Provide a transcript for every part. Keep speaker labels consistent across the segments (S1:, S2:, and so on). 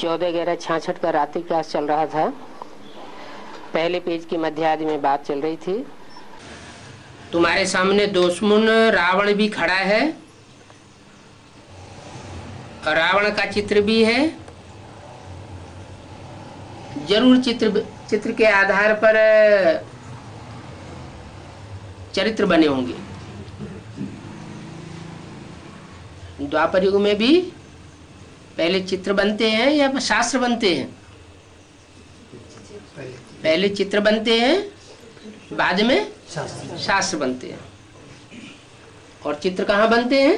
S1: 14/11/66 का रात्रि क्लास चल रहा था। पहले पेज की मध्य आदि में बात चल रही थी। तुम्हारे सामने दुश्मन रावण भी खड़ा है, रावण का चित्र भी है। जरूर चित्र के आधार पर चरित्र बने होंगे। द्वापर युग में भी पहले चित्र बनते हैं या शास्त्र बनते हैं? पहले चित्र बनते हैं, बाद में शास्त्र बनते हैं। और चित्र कहाँ बनते हैं?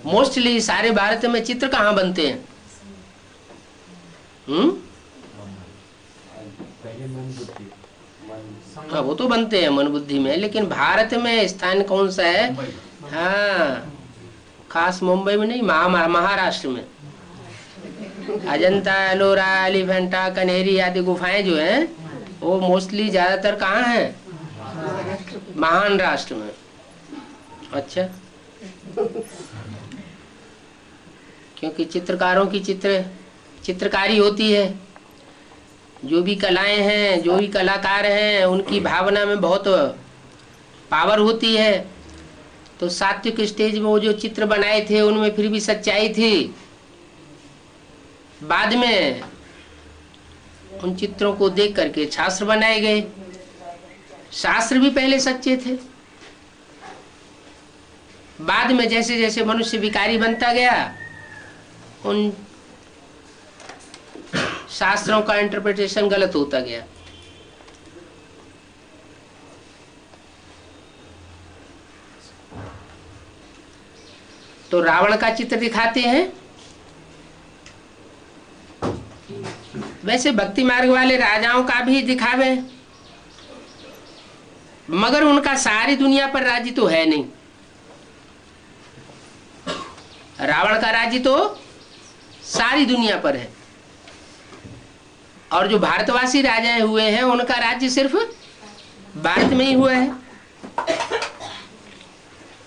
S1: मोस्टली सारे भारत में चित्र कहाँ बनते हैं? हाँ, वो तो बनते हैं मन बुद्धि में, लेकिन भारत में स्थान कौन सा है? हाँ, खास मुंबई में नहीं, महाराष्ट्र में अजंता, एलोरा, एलिफेंटा, कन्हेरी आदि गुफाएं जो हैं वो मोस्टली ज्यादातर कहाँ हैं? महाराष्ट्र में। अच्छा, क्योंकि चित्रकारों की चित्रकारी होती है। जो भी कलाएं हैं, जो भी कलाकार हैं, उनकी भावना में बहुत पावर होती है। तो सात्विक स्टेज में वो जो चित्र बनाए थे उनमें फिर भी सच्चाई थी। बाद में उन चित्रों को देख करके शास्त्र बनाए गए। शास्त्र भी पहले सच्चे थे। बाद में जैसे जैसे मनुष्य विकारी बनता गया, उन शास्त्रों का इंटरप्रिटेशन गलत होता गया। तो रावण का चित्र दिखाते हैं। वैसे भक्ति मार्ग वाले राजाओं का भी दिखावे, मगर उनका सारी दुनिया पर राज्य तो है नहीं। रावण का राज्य तो सारी दुनिया पर है, और जो भारतवासी राजाएं हुए हैं उनका राज्य सिर्फ भारत में ही हुआ है।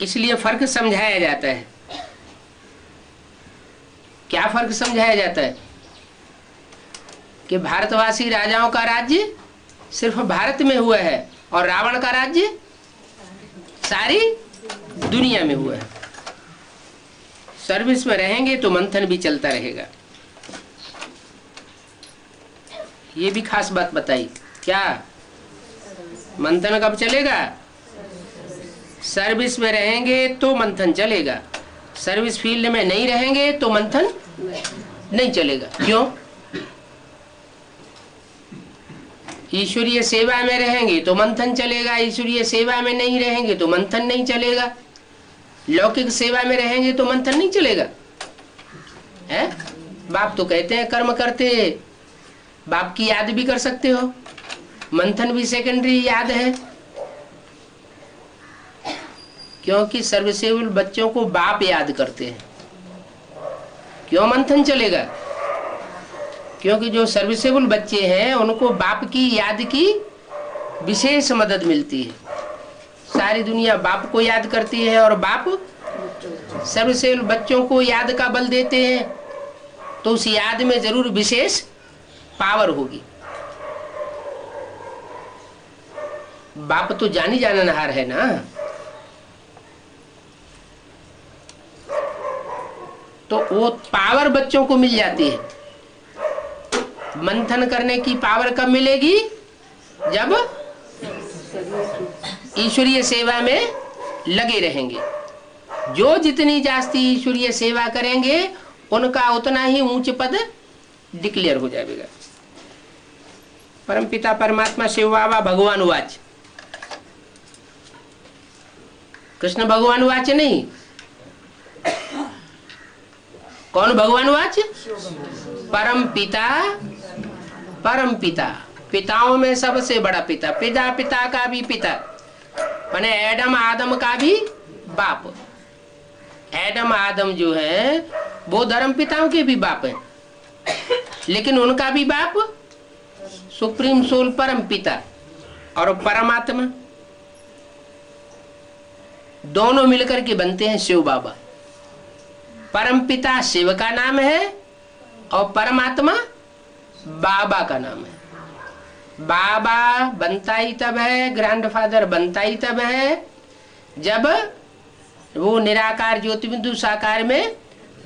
S1: इसलिए फर्क समझाया जाता है। क्या फर्क समझाया जाता है? कि भारतवासी राजाओं का राज्य सिर्फ भारत में हुआ है और रावण का राज्य सारी दुनिया में हुआ है। सर्विस में रहेंगे तो मंथन भी चलता रहेगा। ये भी खास बात बताई। क्या मंथन कब चलेगा? सर्विस में रहेंगे तो मंथन चलेगा। सर्विस फील्ड में नहीं रहेंगे तो मंथन नहीं चलेगा। क्यों? ईश्वरीय सेवा में रहेंगे तो मंथन चलेगा, ईश्वरीय सेवा में नहीं रहेंगे तो मंथन नहीं चलेगा। लौकिक सेवा में रहेंगे तो मंथन नहीं चलेगा। है? बाप तो कहते हैं कर्म करते, बाप की याद भी कर सकते हो। मंथन भी सेकेंडरी याद है, क्योंकि सर्विसेबल बच्चों को बाप याद करते हैं। क्यों मंथन चलेगा? क्योंकि जो सर्विसेबल बच्चे हैं उनको बाप की याद की विशेष मदद मिलती है। सारी दुनिया बाप को याद करती है और बाप सर्विसेबल बच्चों को याद का बल देते हैं, तो उस याद में जरूर विशेष पावर होगी। बाप तो जानी जाननहार है ना। तो वो पावर बच्चों को मिल जाती है। मंथन करने की पावर कब मिलेगी? जब ईश्वरीय सेवा में लगे रहेंगे। जो जितनी जास्ती ईश्वरीय सेवा करेंगे उनका उतना ही ऊंच पद डिक्लेयर हो जाएगा। परमपिता परमात्मा शिव बाबा भगवान वाच, कृष्ण भगवान वाच नहीं। कौन भगवान वाच? परम पिता, परम पिता, पिताओं में सबसे बड़ा पिता, पिता पिता का भी पिता, माने एडम आदम का भी बाप। एडम आदम जो है वो धर्म पिताओं के भी बाप हैं, लेकिन उनका भी बाप सुप्रीम सोल परम पिता और परमात्मा, दोनों मिलकर के बनते हैं शिव बाबा। परम पिता शिव का नाम है और परमात्मा बाबा का नाम है। बाबा बनता ही तब है, ग्रैंडफादर बनता ही तब है जब वो निराकार ज्योति बिंदु साकार में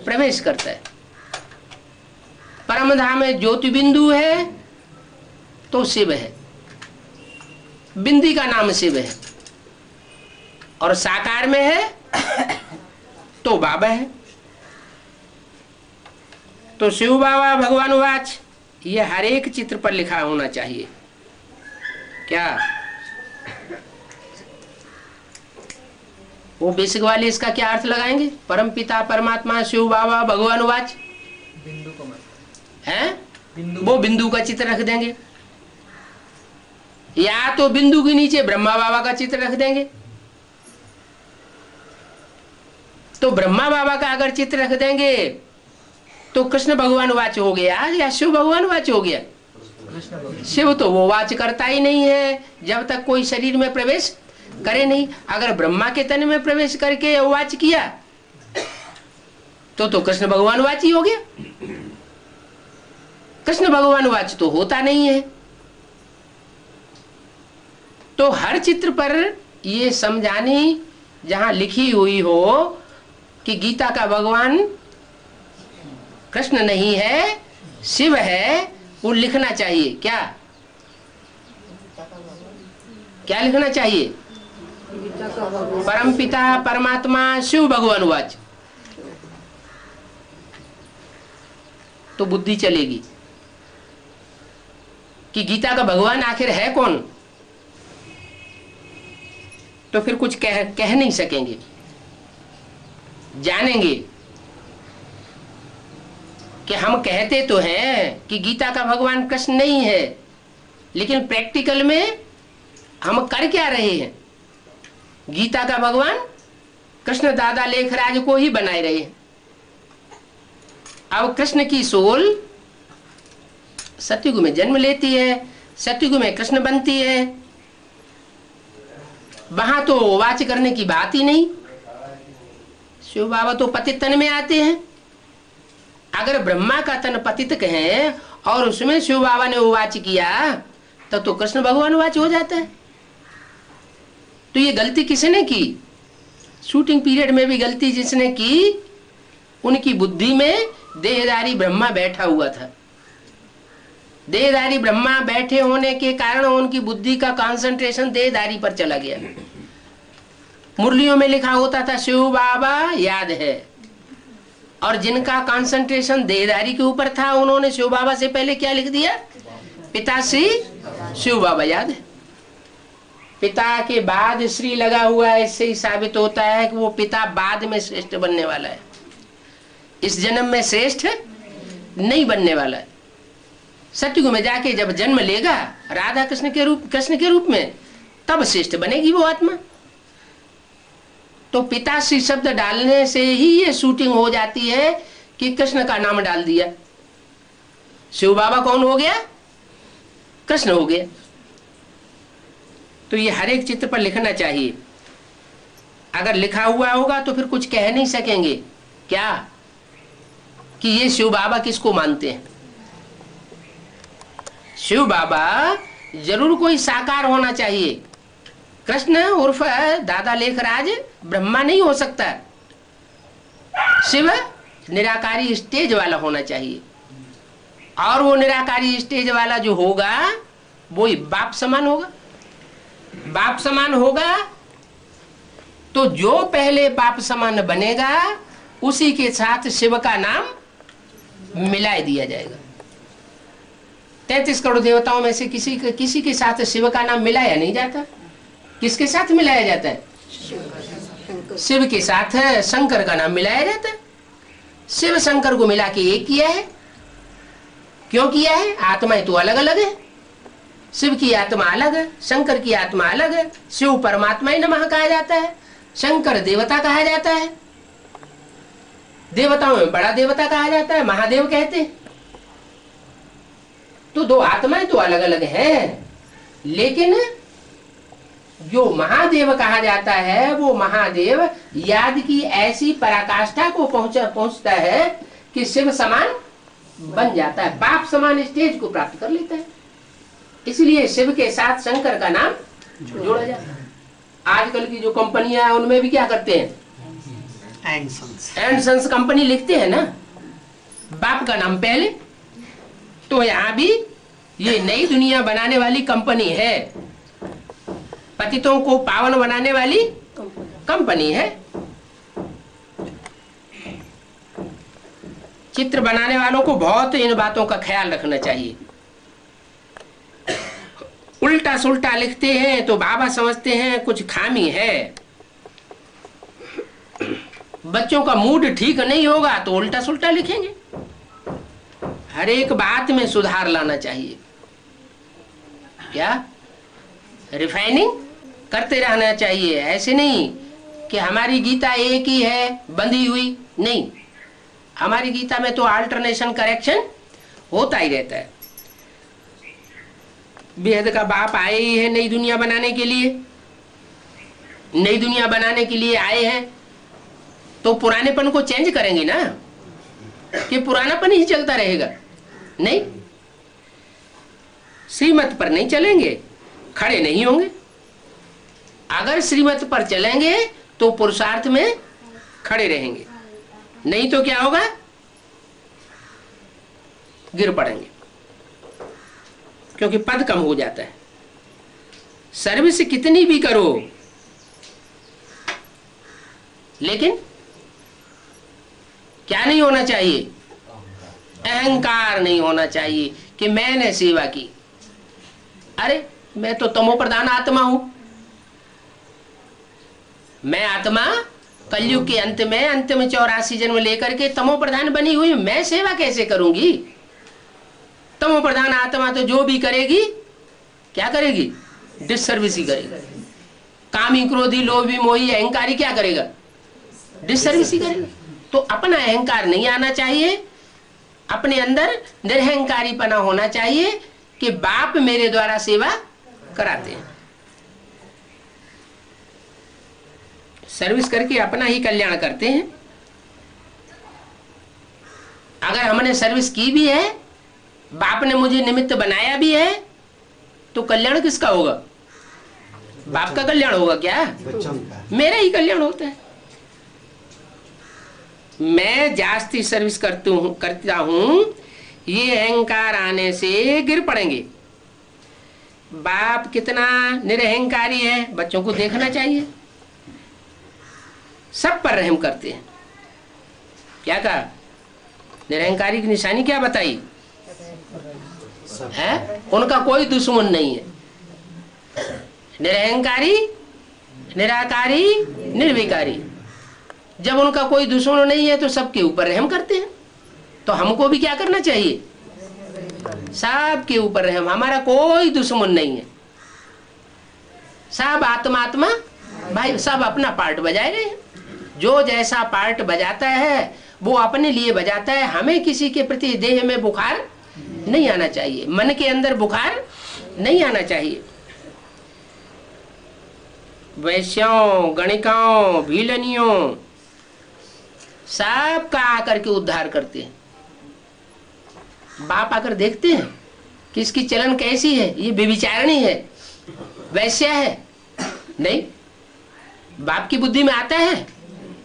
S1: प्रवेश करता है। परम धाम में ज्योति बिंदु है तो शिव है, बिंदी का नाम शिव है, और साकार में है तो बाबा है। तो शिव बाबा भगवान वाच, ये हर एक चित्र पर लिखा होना चाहिए। क्या वो बेसिक वाले इसका क्या अर्थ लगाएंगे? परम पिता परमात्मा शिव बाबा भगवान वाच,
S2: बिंदु को
S1: है
S2: बिंदु,
S1: वो बिंदु का चित्र रख देंगे, या तो बिंदु के नीचे ब्रह्मा बाबा का चित्र रख देंगे। तो ब्रह्मा बाबा का अगर चित्र रख देंगे तो कृष्ण भगवान वाच हो गया या शिव भगवान वाच हो गया? शिव तो वो वाच करता ही नहीं है जब तक कोई शरीर में प्रवेश करे नहीं। अगर ब्रह्मा के तन में प्रवेश करके वाच किया तो कृष्ण भगवान वाच ही हो गया। कृष्ण भगवान वाच तो होता नहीं है। तो हर चित्र पर ये समझानी जहां लिखी हुई हो कि गीता का भगवान कृष्ण नहीं है शिव है, वो लिखना चाहिए। क्या क्या लिखना चाहिए? परम पिता परमात्मा शिव भगवान वाच, तो बुद्धि चलेगी कि गीता का भगवान आखिर है कौन। तो फिर कुछ कह नहीं सकेंगे, जानेंगे कि हम कहते तो हैं कि गीता का भगवान कृष्ण नहीं है, लेकिन प्रैक्टिकल में हम कर क्या रहे हैं? गीता का भगवान कृष्ण दादा लेखराज को ही बनाए रहे हैं। अब कृष्ण की सोल सतयुग में जन्म लेती है, सतयुग में कृष्ण बनती है, वहां तो वाच करने की बात ही नहीं। शिव बाबा तो पतित तन में आते हैं। अगर ब्रह्मा का तन पतित है और उसमें शिव बाबा ने वाच किया तब तो कृष्ण भगवान वाच हो जाता है। तो ये गलती किसने की? शूटिंग पीरियड में भी गलती जिसने की, उनकी बुद्धि में देहधारी ब्रह्मा बैठा हुआ था। देहधारी ब्रह्मा बैठे होने के कारण उनकी बुद्धि का कंसंट्रेशन देहधारी पर चला गया। मुरलियों में लिखा होता था शिव बाबा याद है, और जिनका कंसंट्रेशन देहधारी के ऊपर था उन्होंने शिव बाबा से पहले क्या लिख दिया? पिता श्री शिव बाबा याद है। पिता के बाद श्री लगा हुआ है, इससे ही साबित होता है कि वो पिता बाद में श्रेष्ठ बनने वाला है, इस जन्म में श्रेष्ठ नहीं बनने वाला है। सतयुग में जाके जब जन्म लेगा राधा कृष्ण के रूप में, तब श्रेष्ठ बनेगी वो आत्मा। तो पिताश्री शब्द डालने से ही ये शूटिंग हो जाती है कि कृष्ण का नाम डाल दिया। शिव बाबा कौन हो गया? कृष्ण हो गया। तो ये हर एक चित्र पर लिखना चाहिए। अगर लिखा हुआ होगा तो फिर कुछ कह नहीं सकेंगे क्या कि ये शिव बाबा किसको मानते हैं। शिव बाबा जरूर कोई साकार होना चाहिए। कृष्ण उर्फ दादा लेखराज ब्रह्मा नहीं हो सकता। शिव निराकारी स्टेज वाला होना चाहिए, और वो निराकारी स्टेज वाला जो होगा वो बाप समान होगा। बाप समान होगा तो जो पहले बाप समान बनेगा उसी के साथ शिव का नाम मिला दिया जाएगा। 33 करोड़ देवताओं में से किसी के साथ शिव का नाम मिलाया नहीं जाता। किसके साथ मिलाया जाता है? शिव के साथ शंकर का नाम मिलाया जाता है। शिव शंकर को मिला के एक किया है। क्यों किया है? आत्माएं तो अलग अलग है। शिव की आत्मा अलग है, शंकर की आत्मा अलग है। शिव परमात्मा ही नमः कहा जाता है, शंकर देवता कहा जाता है। देवताओं में बड़ा देवता कहा जाता है, महादेव कहते हैं। तो दो आत्माएं तो अलग अलग हैं, लेकिन जो महादेव कहा जाता है वो महादेव याद की ऐसी पराकाष्ठा को पहुंचता है कि शिव समान बन जाता है, बाप समान स्टेज को प्राप्त कर लेता है। इसलिए शिव के साथ शंकर का नाम जोड़ा जाता है। आजकल की जो कंपनियां हैं उनमें भी क्या करते हैं, एंड सन्स कंपनी लिखते हैं ना, बाप का नाम पहले। तो यहाँ भी ये नई दुनिया बनाने वाली कंपनी है, पतितों को पावन बनाने वाली कंपनी है। चित्र बनाने वालों को बहुत इन बातों का ख्याल रखना चाहिए। उल्टा सुल्टा लिखते हैं तो बाबा समझते हैं कुछ खामी है। बच्चों का मूड ठीक नहीं होगा तो उल्टा सुल्टा लिखेंगे। हर एक बात में सुधार लाना चाहिए। क्या रिफाइनिंग करते रहना चाहिए। ऐसे नहीं कि हमारी गीता एक ही है बंधी हुई, नहीं, हमारी गीता में तो अल्टरनेशन करेक्शन होता ही रहता है। बेहद का बाप आए ही है नई दुनिया बनाने के लिए, नई दुनिया बनाने के लिए आए हैं तो पुरानेपन को चेंज करेंगे ना, कि पुरानापन ही चलता रहेगा? नहीं, श्रीमत पर नहीं चलेंगे, खड़े नहीं होंगे। अगर श्रीमत पर चलेंगे तो पुरुषार्थ में खड़े रहेंगे, नहीं तो क्या होगा, गिर पड़ेंगे, क्योंकि पद कम हो जाता है। सर्विस कितनी भी करो, लेकिन क्या नहीं होना चाहिए, अहंकार नहीं होना चाहिए कि मैंने सेवा की। अरे मैं तो तमो प्रधान आत्मा हूं, मैं आत्मा कलयुग के अंत में 84 जन्म लेकर के तमो प्रधान बनी हुई, मैं सेवा कैसे करूंगी? तमो प्रधान आत्मा तो जो भी करेगी क्या करेगी, डिसर्विस ही करेगी। कामी क्रोधी लोभी मोही अहंकारी क्या करेगा, डिसर्विस ही करेगा। तो अपना अहंकार नहीं आना चाहिए, अपने अंदर निरहंकारीपना होना चाहिए कि बाप मेरे द्वारा सेवा कराते हैं। सर्विस करके अपना ही कल्याण करते हैं। अगर हमने सर्विस की भी है, बाप ने मुझे निमित्त बनाया भी है, तो कल्याण किसका होगा, बाप का कल्याण होगा क्या, मेरा ही कल्याण होता है। मैं जास्ती सर्विस करता हूं, ये अहंकार आने से गिर पड़ेंगे। बाप कितना निरहंकारी है, बच्चों को देखना चाहिए, सब पर रहम करते हैं। क्या कहा, निरहंकारी की निशानी क्या बताई है, उनका कोई दुश्मन नहीं है। निरहंकारी, निराकारी, निर्विकारी। जब उनका कोई दुश्मन नहीं है तो सबके ऊपर रहम करते हैं। तो हमको भी क्या करना चाहिए, सबके ऊपर रहम। हमारा कोई दुश्मन नहीं है, सब आत्मा आत्मा भाई, सब अपना पार्ट बजाए रहे हैं। जो जैसा पार्ट बजाता है वो अपने लिए बजाता है। हमें किसी के प्रति देह में बुखार नहीं आना चाहिए, मन के अंदर बुखार नहीं आना चाहिए। वैश्यों, गणिकाओं, भीलनियों, सब का आकर के उद्धार करते हैं। बाप आकर देखते हैं कि इसकी चलन कैसी है, ये व्यभिचारिणी है, वैश्या है, नहीं, बाप की बुद्धि में आता है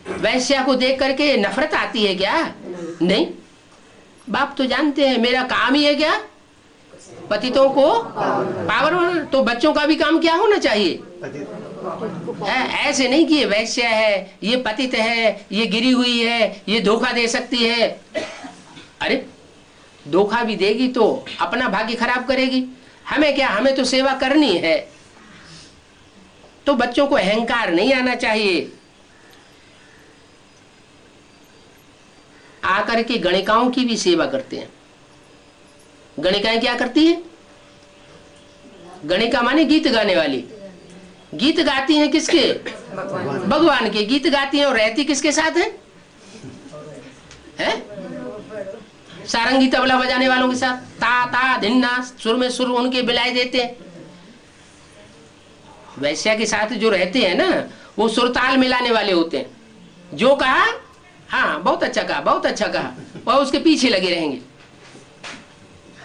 S1: वैश्या को देख करके नफरत आती है क्या, नहीं। बाप तो जानते हैं मेरा काम ही है क्या, पतितों को पावर होना। तो बच्चों का भी काम क्या होना चाहिए, ऐसे नहीं कि ये वैश्य है, ये पतित है, ये गिरी हुई है, ये धोखा दे सकती है। अरे धोखा भी देगी तो अपना भाग्य खराब करेगी, हमें क्या, हमें तो सेवा करनी है। तो बच्चों को अहंकार नहीं आना चाहिए। आकर के गणिकाओं की भी सेवा करते हैं। गणिकाएं क्या करती है, गणिका माने गीत गाने वाली। गीत गाती हैं किसके, भगवान के गीत गाती हैं, और रहती किसके साथ है, सारंगी तबला बजाने वालों के साथ। ता ता धिन्ना, सुर में सुर उनके बिलाए देते हैं। वैश्या के साथ जो रहते हैं ना, वो सुरताल मिलाने वाले होते हैं। जो कहा, हाँ बहुत अच्छा कहा, बहुत अच्छा कहा, और उसके पीछे लगे रहेंगे।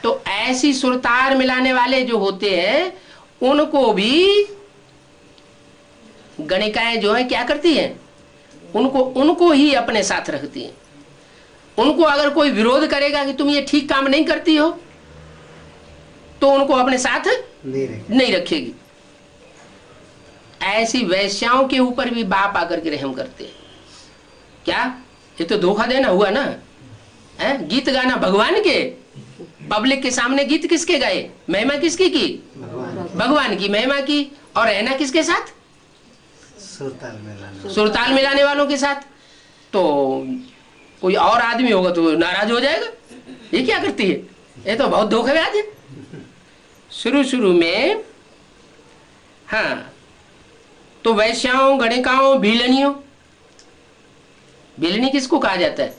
S1: तो ऐसी सुरतार मिलाने वाले जो होते हैं उनको भी गणिकाएं जो है क्या करती हैं, उनको ही अपने साथ रखती हैं। उनको अगर कोई विरोध करेगा कि तुम ये ठीक काम नहीं करती हो, तो उनको अपने साथ नहीं रखेगी। ऐसी वैश्याओं के ऊपर भी बाप आकर के रहम करते हैं। क्या ये तो धोखा देना हुआ ना है? गीत गाना भगवान के, पब्लिक के सामने गीत किसके गाए, महिमा किसकी की, भगवान की महिमा की, और रहना किसके साथ, सुरताल मिलाने वालों के साथ। तो कोई और आदमी होगा तो नाराज हो जाएगा, ये क्या करती है, ये तो बहुत धोखेबाज है। शुरू में हाँ, तो वैश्याओं, गणिकाओं, भीलनियों, भीलनी किसको कहा जाता है,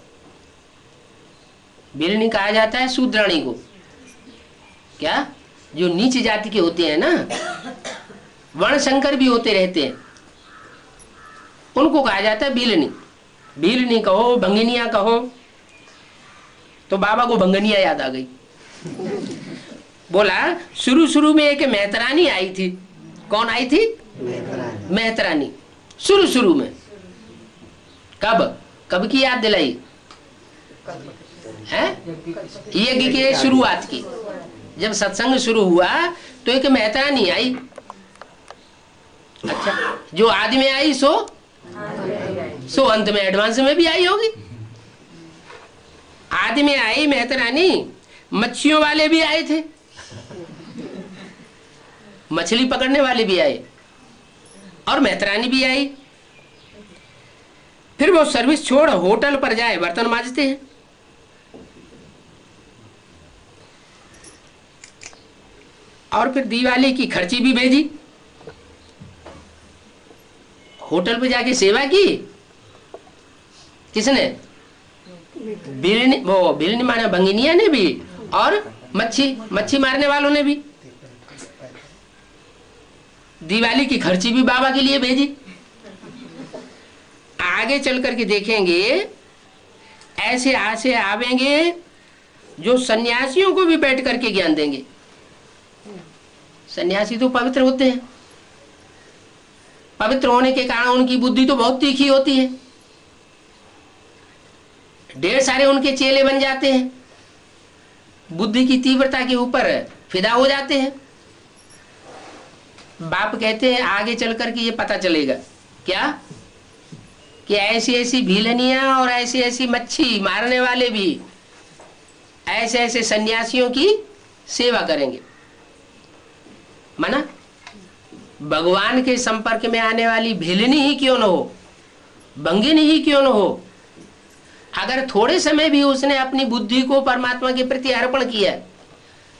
S1: भीलनी कहा जाता है शूद्राणी को। क्या, जो नीच जाति के होते हैं ना, वर्ण शंकर भी होते रहते हैं, उनको कहा जाता है भीलनी। भीलनी कहो, भंगिनिया कहो। तो बाबा को भंगनिया याद आ गई। बोला शुरू में एक मेहतरानी आई थी। कौन आई थी, मेहतरानी। शुरू में कब की याद दिलाई है, यज्ञ के शुरुआत की। जब सत्संग शुरू हुआ तो एक मेहतरानी आई। अच्छा, जो आदि में आई सो अंत में एडवांस में भी आई होगी। आदि में आई मेहतरानी, मच्छियों वाले भी आए थे, मछली पकड़ने वाले भी आए, और मेहतरानी भी आई। फिर वो सर्विस छोड़ होटल पर जाए बर्तन मांजते हैं। और फिर दिवाली की खर्ची भी भेजी, होटल पे जाके सेवा की। किसने, बिलनी माना भंगिनिया ने भी, और मच्छी मारने वालों ने भी। दिवाली की खर्ची भी बाबा के लिए भेजी। आगे चल करके देखेंगे, ऐसे आवेंगे जो सन्यासियों को भी बैठ करके ज्ञान देंगे। सन्यासी तो पवित्र होते हैं, पवित्र होने के कारण उनकी बुद्धि तो बहुत तीखी होती है। ढेर सारे उनके चेले बन जाते हैं, बुद्धि की तीव्रता के ऊपर फिदा हो जाते हैं। बाप कहते हैं आगे चल करके ये पता चलेगा क्या, कि ऐसी ऐसी भीलनियां और ऐसी ऐसी मच्छी मारने वाले भी ऐसे ऐसे सन्यासियों की सेवा करेंगे। माना भगवान के संपर्क में आने वाली भीलनी ही क्यों न हो, भंगिनी ही क्यों न हो, अगर थोड़े समय भी उसने अपनी बुद्धि को परमात्मा के प्रति अर्पण किया,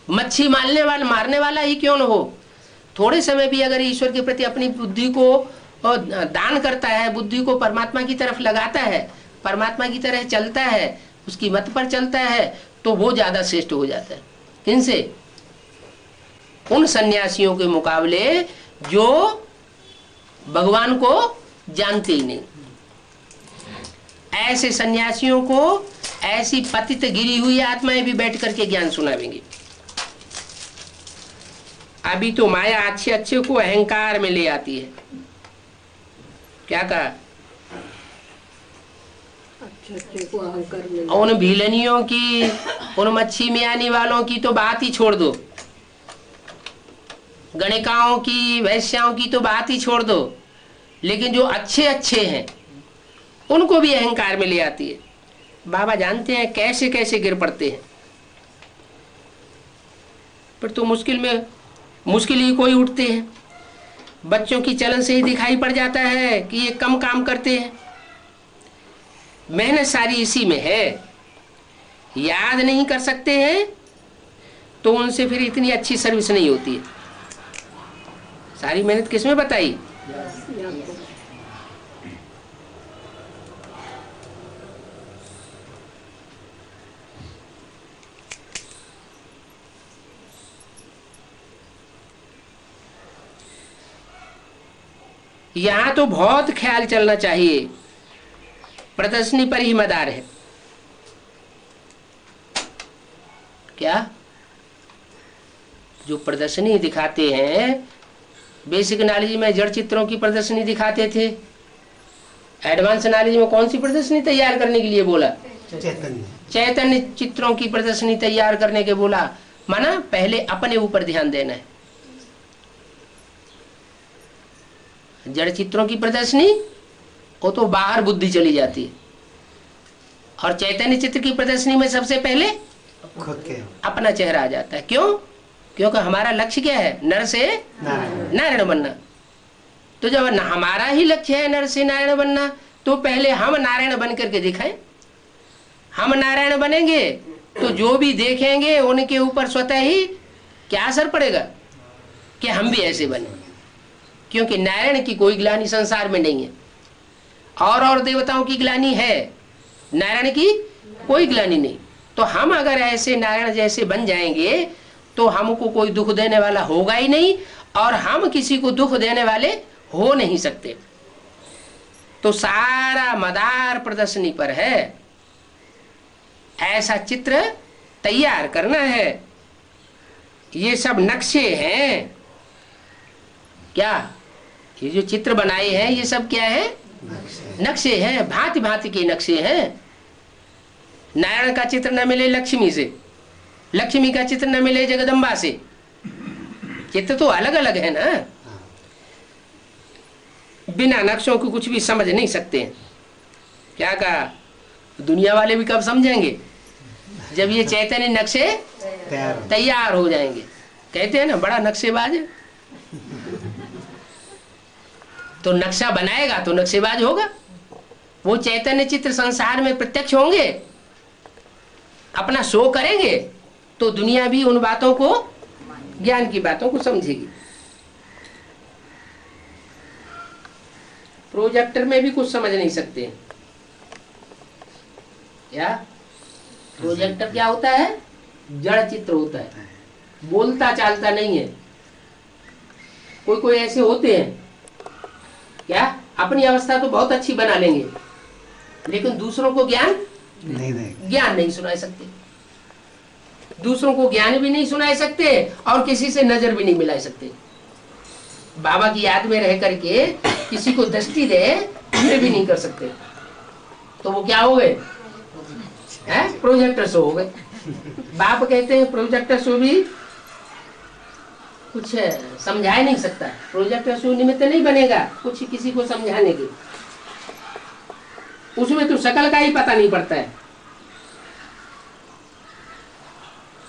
S1: मच्छी मारने वाला ही क्यों न हो, थोड़े समय भी अगर ईश्वर के प्रति अपनी बुद्धि को दान करता है, बुद्धि को परमात्मा की तरफ लगाता है, परमात्मा की तरह चलता है, उसकी मत पर चलता है, तो वो ज्यादा श्रेष्ठ हो जाता है। किनसे, उन सन्यासियों के मुकाबले जो भगवान को जानते ही नहीं। ऐसे सन्यासियों को ऐसी पतित गिरी हुई आत्माएं भी बैठ करके ज्ञान सुनावेंगे। अभी तो माया अच्छे अच्छे को अहंकार में ले आती है। क्या कहा, अच्छे को अहंकार में। उन भीलनियों की, उन मच्छी में आने वालों की तो बात ही छोड़ दो, गणिकाओं की, वैश्याओं की तो बात ही छोड़ दो, लेकिन जो अच्छे अच्छे हैं उनको भी अहंकार में ले आती है। बाबा जानते हैं कैसे कैसे गिर पड़ते हैं। पर तो मुश्किल ही कोई उठते हैं। बच्चों की चलन से ही दिखाई पड़ जाता है कि ये कम काम करते हैं। मेहनत सारी इसी में है, याद नहीं कर सकते हैं तो उनसे फिर इतनी अच्छी सर्विस नहीं होती है। सारी मेहनत किसमें बताई, यहां तो बहुत ख्याल चलना चाहिए, प्रदर्शनी पर ही मदार है। क्या जो प्रदर्शनी दिखाते हैं, बेसिक नॉलेज में जड़ चित्रों की प्रदर्शनी दिखाते थे, एडवांस नॉलेज में कौन सी प्रदर्शनी तैयार करने के लिए बोला? चैतन्य चित्रों की प्रदर्शनी तैयार करने के बोला। माना पहले अपने ऊपर ध्यान देना है। जड़ चित्रों की प्रदर्शनी वो तो बाहर बुद्धि चली जाती है, और चैतन्य चित्र की प्रदर्शनी में सबसे पहले
S2: खुद के
S1: अपना चेहरा आ जाता है। क्यों? क्योंकि हमारा लक्ष्य क्या है? नर से नारायण बनना। तो जब हमारा ही लक्ष्य है नर से नारायण बनना, तो पहले हम नारायण बन करके दिखाएं। हम नारायण बनेंगे तो जो भी देखेंगे उनके ऊपर स्वतः ही क्या असर पड़ेगा कि हम भी ऐसे बने। क्योंकि नारायण की कोई ग्लानि संसार में नहीं है, और देवताओं की ग्लानि है, नारायण की कोई ग्लानि नहीं। तो हम अगर ऐसे नारायण जैसे बन जाएंगे तो हमको कोई दुख देने वाला होगा ही नहीं, और हम किसी को दुख देने वाले हो नहीं सकते। तो सारा मदार प्रदर्शनी पर है। ऐसा चित्र तैयार करना है। ये सब नक्शे हैं। क्या ये जो चित्र बनाए हैं ये सब क्या है? नक्शे हैं, भांति भांति के नक्शे हैं। नारायण का चित्र न मिले लक्ष्मी से, लक्ष्मी का चित्र न मिले जगदम्बा से। चित्र तो अलग अलग है ना। बिना नक्शों को कुछ भी समझ नहीं सकते। क्या कहा? दुनिया वाले भी कब समझेंगे? जब ये चैतन्य नक्शे तैयार हो जाएंगे। कहते हैं ना बड़ा नक्शेबाज है। तो नक्शा बनाएगा तो नक्शेबाज होगा। वो चैतन्य चित्र संसार में प्रत्यक्ष होंगे, अपना शो करेंगे, तो दुनिया भी उन बातों को, ज्ञान की बातों को समझेगी। प्रोजेक्टर में भी कुछ समझ नहीं सकते। क्या प्रोजेक्टर क्या होता है? जड़ चित्र होता है, बोलता चालता नहीं है। कोई कोई ऐसे होते हैं क्या अपनी अवस्था तो बहुत अच्छी बना लेंगे, लेकिन दूसरों को ज्ञान नहीं सुना सकते। दूसरों को ज्ञान भी नहीं सुना सकते और किसी से नजर भी नहीं मिला सकते। बाबा की याद में रह करके किसी को दृष्टि दे ये भी नहीं कर सकते। तो वो क्या हो गए? प्रोजेक्टर शो हो गए। बाप कहते हैं प्रोजेक्टर शो भी कुछ समझा नहीं सकता। प्रोजेक्टर शो निमित्त नहीं बनेगा कुछ किसी को समझाने के। उसमें तो शकल का ही पता नहीं पड़ता है,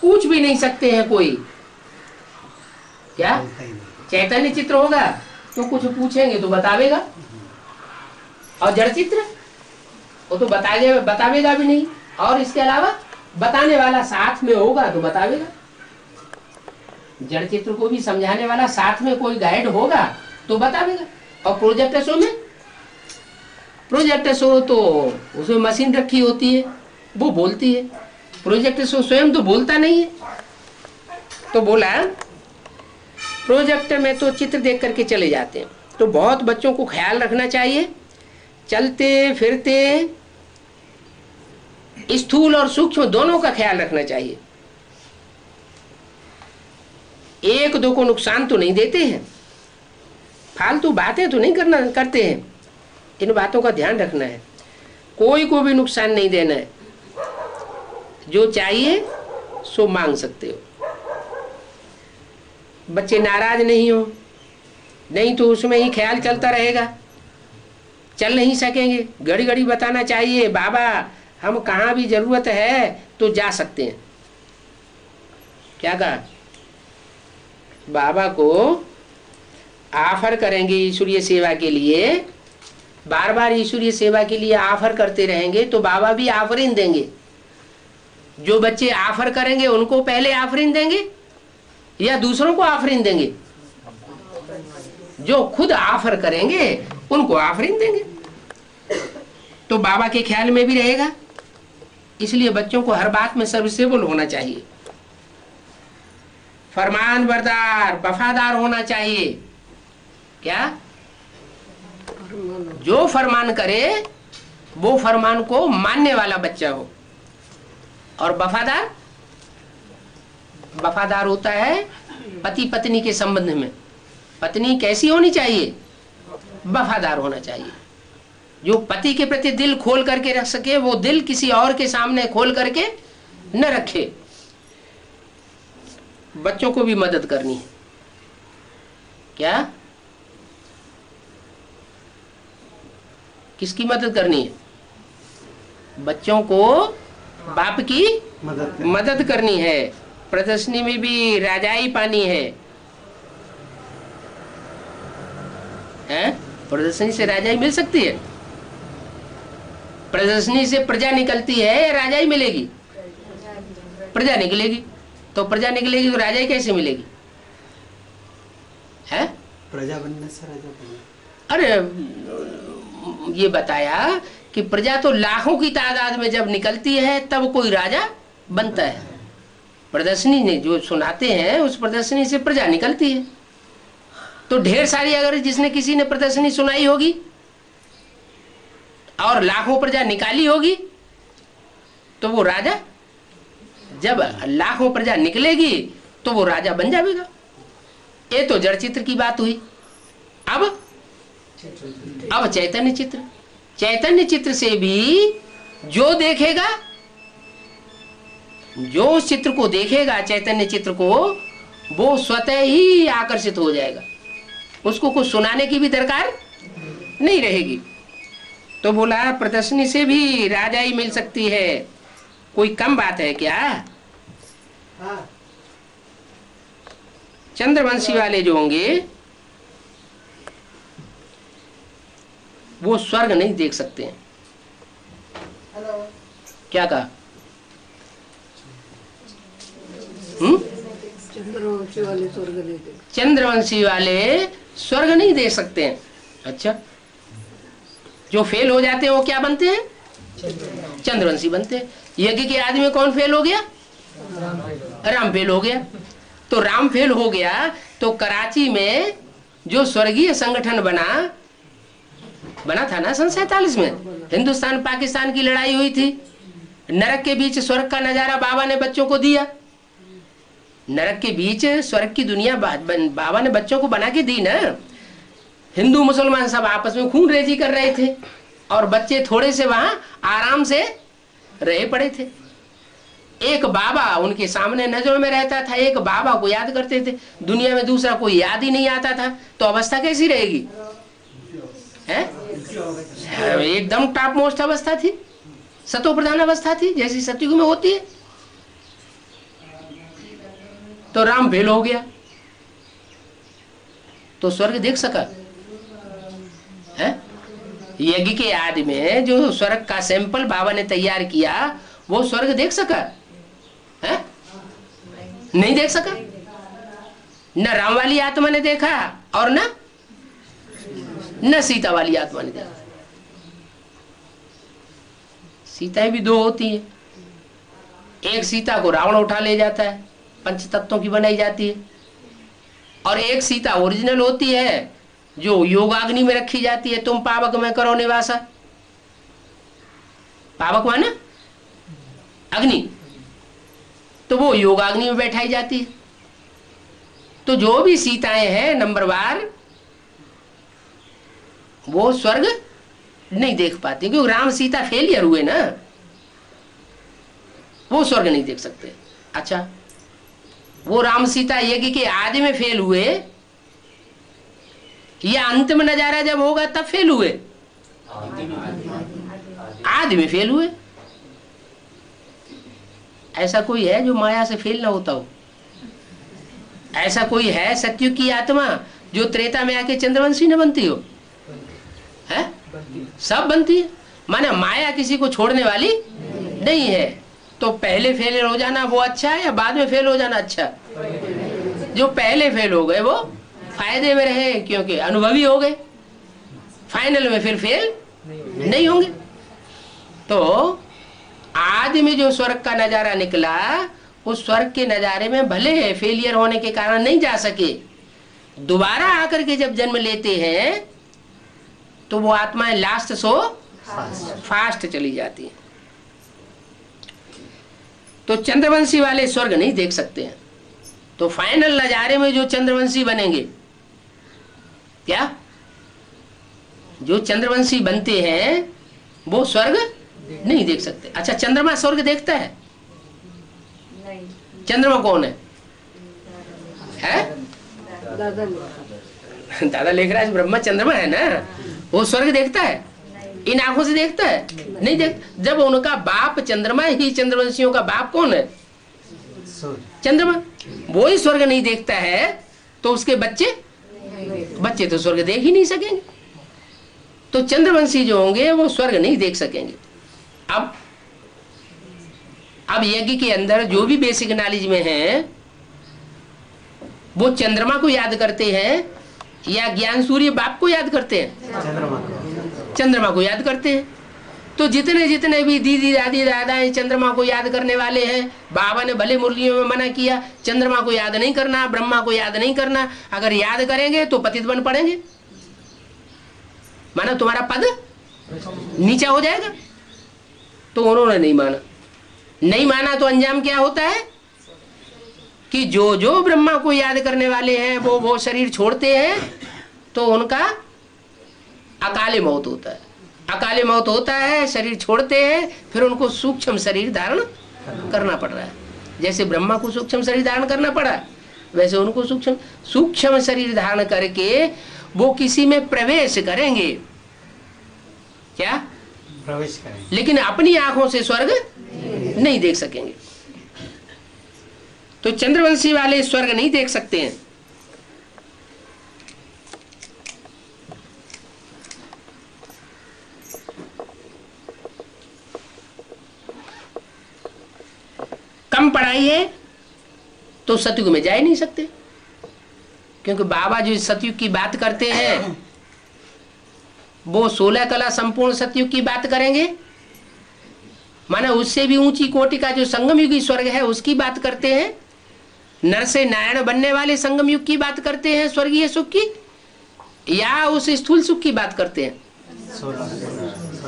S1: पूछ भी नहीं सकते हैं कोई। क्या चैतन्य चित्र होगा तो कुछ पूछेंगे तो बतावेगा, और जड़ चित्र वो तो बतावेगा भी नहीं, और इसके अलावा बताने वाला साथ में होगा तो बतावेगा। जड़ चित्र को भी समझाने वाला साथ में कोई गाइड होगा तो बतावेगा। और प्रोजेक्टर शो में, प्रोजेक्टर शो तो उसमें मशीन रखी होती है, वो बोलती है। प्रोजेक्टर शो स्वयं तो बोलता नहीं है। तो बोला प्रोजेक्टर में तो चित्र देख करके चले जाते हैं। तो बहुत बच्चों को ख्याल रखना चाहिए, चलते फिरते स्थूल और सूक्ष्म दोनों का ख्याल रखना चाहिए। एक दो को नुकसान तो नहीं देते हैं, फालतू बातें तो नहीं करते हैं। इन बातों का ध्यान रखना है, कोई को भी नुकसान नहीं देना है। जो चाहिए सो मांग सकते हो। बच्चे नाराज नहीं हो, नहीं तो उसमें ही ख्याल चलता रहेगा, चल नहीं सकेंगे। घड़ी घड़ी बताना चाहिए बाबा हम कहाँ भी जरूरत है तो जा सकते हैं। क्या कहा? बाबा को ऑफर करेंगे ईश्वरीय सेवा के लिए, बार बार ईश्वरीय सेवा के लिए ऑफर करते रहेंगे तो बाबा भी ऑफरिंग देंगे। जो बच्चे ऑफर करेंगे उनको पहले ऑफरिंग देंगे या दूसरों को ऑफरिंग देंगे? जो खुद ऑफर करेंगे उनको ऑफरिंग देंगे। तो बाबा के ख्याल में भी रहेगा। इसलिए बच्चों को हर बात में सर्विसेबल होना चाहिए, फरमान बरदार वफादार होना चाहिए। क्या? जो फरमान करे वो फरमान को मानने वाला बच्चा हो। और वफादार होता है पति पत्नी के संबंध में पत्नी कैसी होनी चाहिए? वफादार होना चाहिए। जो पति के प्रति दिल खोल करके रख सके वो दिल किसी और के सामने खोल करके न रखे। बच्चों को भी मदद करनी है। क्या? किसकी मदद करनी है? बच्चों को बाप की मदद करनी है। प्रदर्शनी में भी राजाई पानी है, हैं? प्रदर्शनी से राजाई मिल सकती है? प्रदर्शनी से प्रजा निकलती है या राजाई मिलेगी? प्रजा निकलेगी। तो प्रजा निकलेगी तो राजाई कैसे मिलेगी? है
S2: प्रजा बनने से राजा बनने।
S1: अरे ये बताया कि प्रजा तो लाखों की तादाद में जब निकलती है तब कोई राजा बनता है। प्रदर्शनी ने जो सुनाते हैं उस प्रदर्शनी से प्रजा निकलती है। तो ढेर सारी अगर जिसने किसी ने प्रदर्शनी सुनाई होगी और लाखों प्रजा निकाली होगी तो वो राजा, जब लाखों प्रजा निकलेगी तो वो राजा बन जाएगा। ये तो जड़ चित्र की बात हुई। अब चैतन्य चित्र, चैतन्य चित्र से भी जो देखेगा, जो उस चित्र को देखेगा चैतन्य चित्र को, वो स्वतः ही आकर्षित हो जाएगा। उसको कुछ सुनाने की भी दरकार नहीं रहेगी। तो बोला प्रदर्शनी से भी राजाई मिल सकती है, कोई कम बात है क्या? चंद्रवंशी वाले जो होंगे वो स्वर्ग नहीं देख सकते हैं। क्या कहा?
S3: चंद्रवंशी वाले स्वर्ग नहीं देख,
S1: चंद्रवंशी वाले स्वर्ग नहीं देख सकते हैं। अच्छा, जो फेल हो जाते हैं वो क्या बनते हैं? चंद्रवंशी बनते हैं। यज्ञ के आदमी में कौन फेल हो गया? राम फेल हो गया। तो राम फेल हो गया तो कराची में जो स्वर्गीय संगठन बना था ना सन 47 में, हिंदुस्तान पाकिस्तान की लड़ाई हुई थी। नरक के बीच स्वर्ग का नजारा बाबा ने बच्चों को दिया। नरक के बीच स्वर्ग की दुनिया बाबा ने बच्चों को बना के दी ना। हिंदू मुसलमान सब आपस में खून रेजी कर रहे थे और बच्चे थोड़े से वहां आराम से रहे पड़े थे। एक बाबा उनके सामने नजरों में रहता था, एक बाबा को याद करते थे। दुनिया में दूसरा कोई याद ही नहीं आता था, तो अवस्था कैसी रहेगी? है एकदम टॉप मोस्ट अवस्था थी, सतो प्रधान अवस्था थी, जैसी सतयुग में होती है। तो राम फेल हो गया तो स्वर्ग देख सका है? यज्ञ के आदि में जो स्वर्ग का सैंपल बाबा ने तैयार किया वो स्वर्ग देख सका है? नहीं देख सका। न राम वाली आत्मा ने देखा और न सीता वाली आत्मा ने देखा। सीताएं भी दो होती है। एक सीता को रावण उठा ले जाता है, पंच तत्वों की बनाई जाती है, और एक सीता ओरिजिनल होती है जो योगाग्नि में रखी जाती है। तुम पावक में करो निवासा। पावक माना अग्नि, तो वो योगाग्नि में बैठाई जाती है। तो जो भी सीताएं हैं नंबरवार वो स्वर्ग नहीं देख पाती, क्योंकि राम सीता फेलियर हुए ना, वो स्वर्ग नहीं देख सकते। अच्छा, वो राम सीता यज्ञ के आदि में फेल हुए या अंतिम नजारा जब होगा तब फेल हुए? आदि में फेल हुए। ऐसा कोई है जो माया से फेल ना होता हो? ऐसा कोई है सत्युग की आत्मा जो त्रेता में आके चंद्रवंशी न बनती हो? है? सब बनती है। माना माया किसी को छोड़ने वाली नहीं है। तो पहले फेल हो जाना वो अच्छा है या बाद में फेल हो जाना अच्छा? जो पहले फेल हो गए वो फायदे में रहे, क्योंकि अनुभवी हो गए, फाइनल में फिर फेल नहीं होंगे। तो आदि में जो स्वर्ग का नजारा निकला, उस स्वर्ग के नजारे में भले फेलियर होने के कारण नहीं जा सके, दोबारा आकर के जब जन्म लेते हैं तो वो आत्माएं लास्ट सो फास्ट चली जाती हैं। तो चंद्रवंशी वाले स्वर्ग नहीं देख सकते हैं। तो फाइनल नजारे में जो चंद्रवंशी बनेंगे, क्या जो चंद्रवंशी बनते हैं वो स्वर्ग नहीं देख सकते। अच्छा, चंद्रमा स्वर्ग देखता है? चंद्रमा कौन है?
S3: दादा
S1: दादा लिख रहा है ब्रह्मा चंद्रमा है ना, वो स्वर्ग देखता है? इन आंखों से देखता है? नहीं देख। जब उनका बाप चंद्रमा ही, चंद्रवंशियों का बाप कौन है? चंद्रमा। वो ही स्वर्ग नहीं देखता है तो उसके बच्चे तो स्वर्ग देख ही नहीं सकेंगे। तो चंद्रवंशी जो होंगे वो स्वर्ग नहीं देख सकेंगे। अब यज्ञ के अंदर जो भी बेसिक नॉलेज में है वो चंद्रमा को याद करते हैं या ज्ञान सूर्य बाप को याद करते हैं? चंद्रमा को याद करते हैं। तो जितने जितने भी दीदी दादी दादाएं चंद्रमा को याद करने वाले हैं, बाबा ने भले मुरलियों में मना किया चंद्रमा को याद नहीं करना, ब्रह्मा को याद नहीं करना। अगर याद करेंगे तो पतित बन पड़ेंगे, माना तुम्हारा पद नीचा हो जाएगा। तो उन्होंने नहीं माना तो अंजाम क्या होता है कि जो जो ब्रह्मा को याद करने वाले हैं वो शरीर छोड़ते हैं तो उनका अकाले मौत होता है। अकाले मौत होता है, शरीर छोड़ते हैं, फिर उनको सूक्ष्म शरीर धारण करना पड़ रहा है। जैसे ब्रह्मा को सूक्ष्म शरीर धारण करना पड़ा वैसे उनको सूक्ष्म शरीर धारण करके वो किसी में प्रवेश करेंगे, क्या
S2: प्रवेश करेंगे,
S1: लेकिन अपनी आंखों से स्वर्ग नहीं देख सकेंगे। तो चंद्रवंशी वाले स्वर्ग नहीं देख सकते हैं। कम पढ़ाई है तो सतयुग में जा ही नहीं सकते, क्योंकि बाबा जो सतयुग की बात करते हैं वो 16 कला संपूर्ण सतयुग की बात करेंगे, माना उससे भी ऊंची कोटि का जो संगम युगी स्वर्ग है उसकी बात करते हैं। नर से नारायण बनने वाले संगम युग की बात करते हैं स्वर्गीय सुख की, या उस स्थूल सुख की बात करते हैं?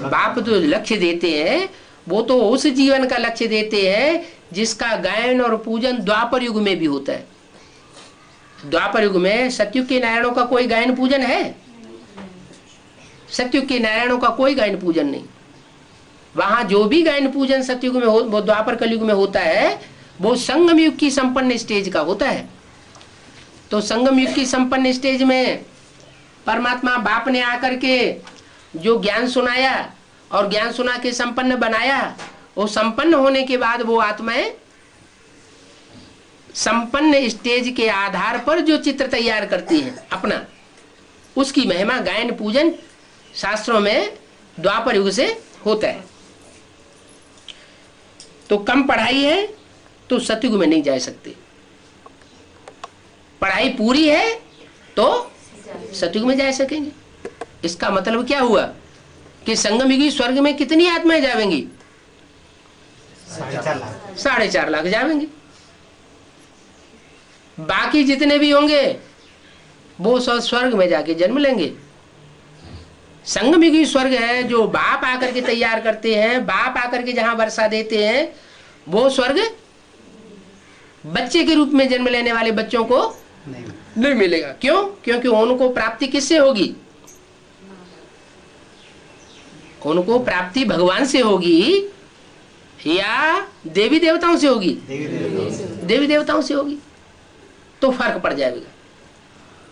S1: बाप तो लक्ष्य देते हैं वो तो उस जीवन का लक्ष्य देते हैं जिसका गायन और पूजन द्वापर युग में भी होता है। द्वापर युग में सतयुग के नारायणों का कोई गायन पूजन है? सतयुग के नारायणों का कोई गायन पूजन नहीं। वहां जो भी गायन पूजन सतयुग में वो द्वापर कलयुग में होता है वो संगम युग की संपन्न स्टेज का होता है। तो संगम युग की संपन्न स्टेज में परमात्मा बाप ने आकर के जो ज्ञान सुनाया और ज्ञान सुना के संपन्न बनाया, वो संपन्न होने के बाद वो आत्माएं संपन्न स्टेज के आधार पर जो चित्र तैयार करती हैं अपना, उसकी महिमा गायन पूजन शास्त्रों में द्वापर युग से होता है। तो कम पढ़ाई है तो सतयुग में नहीं जा सकते, पढ़ाई पूरी है तो सतयुग में जा सकेंगे। इसका मतलब क्या हुआ कि संगम युगी स्वर्ग में कितनी आत्माएं जावेंगी? 4.5 लाख जावेंगी। बाकी जितने भी होंगे वो सब स्वर्ग में जाके जन्म लेंगे। संगम युगी स्वर्ग है जो बाप आकर के तैयार करते हैं, बाप आकर के जहां वर्षा देते हैं, वो स्वर्ग बच्चे के रूप में जन्म लेने वाले बच्चों को नहीं मिलेगा। क्यों? क्योंकि उनको प्राप्ति किससे होगी? उनको प्राप्ति भगवान से होगी या देवी देवताओं से होगी? देवी देवताओं से होगी। तो फर्क पड़ जाएगा।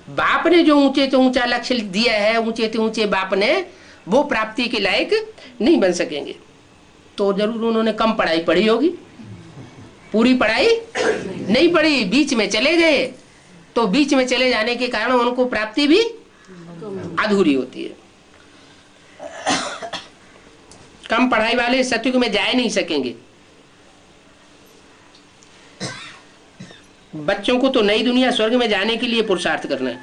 S1: बाप ने जो ऊंचे से ऊंचा लक्ष्य दिया है, ऊंचे से ऊंचे बाप ने, वो प्राप्ति के लायक नहीं बन सकेंगे। तो जरूर उन्होंने कम पढ़ाई पढ़ी होगी, पूरी पढ़ाई नहीं पढ़ी, बीच में चले गए। तो बीच में चले जाने के कारण उनको प्राप्ति भी अधूरी होती है। कम पढ़ाई वाले सतयुग में जा नहीं सकेंगे। बच्चों को तो नई दुनिया स्वर्ग में जाने के लिए पुरुषार्थ करना है।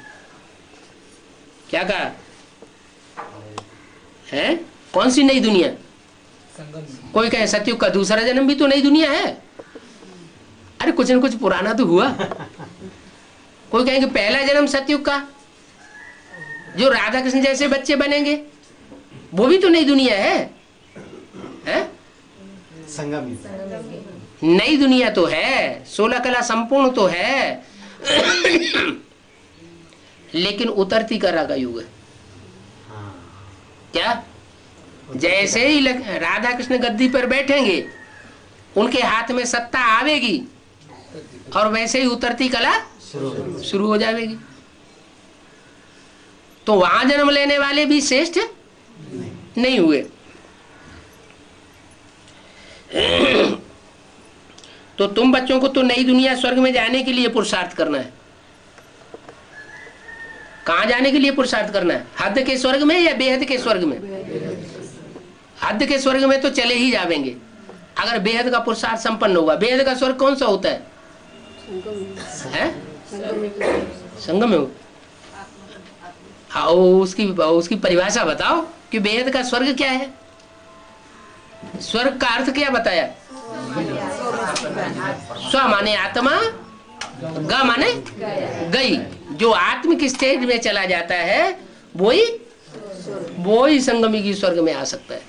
S1: क्या कहा है? कौन सी नई दुनिया? कोई कहे सतयुग का दूसरा जन्म भी तो नई दुनिया है। अरे कुछ न कुछ पुराना तो हुआ। कोई कहेंगे पहला जन्म सतयुग का, जो राधा कृष्ण जैसे बच्चे बनेंगे, वो भी तो नई दुनिया है?
S2: संगम
S1: नई दुनिया तो है, 16 कला संपूर्ण तो है, लेकिन उतरती कला का युग है। क्या? जैसे ही राधा कृष्ण गद्दी पर बैठेंगे, उनके हाथ में सत्ता आवेगी और वैसे ही उतरती कला शुरू हो जाएगी। तो वहां जन्म लेने वाले भी श्रेष्ठ नहीं हुए। तो तुम बच्चों को तो नई दुनिया स्वर्ग में जाने के लिए पुरुषार्थ करना है। कहां जाने के लिए पुरुषार्थ करना है? हद के स्वर्ग में या बेहद के स्वर्ग में? हद के स्वर्ग में तो चले ही जाएंगे अगर बेहद का पुरुषार्थ संपन्न होगा। बेहद का स्वर्ग कौन सा होता है? संगम में। उसकी परिभाषा बताओ कि बेहद का स्वर्ग क्या है? स्वर्ग का अर्थ क्या बताया? स्व माने आत्मा, ग माने गई। जो आत्मिक स्टेज में चला जाता है वही संगमी की स्वर्ग में आ सकता है।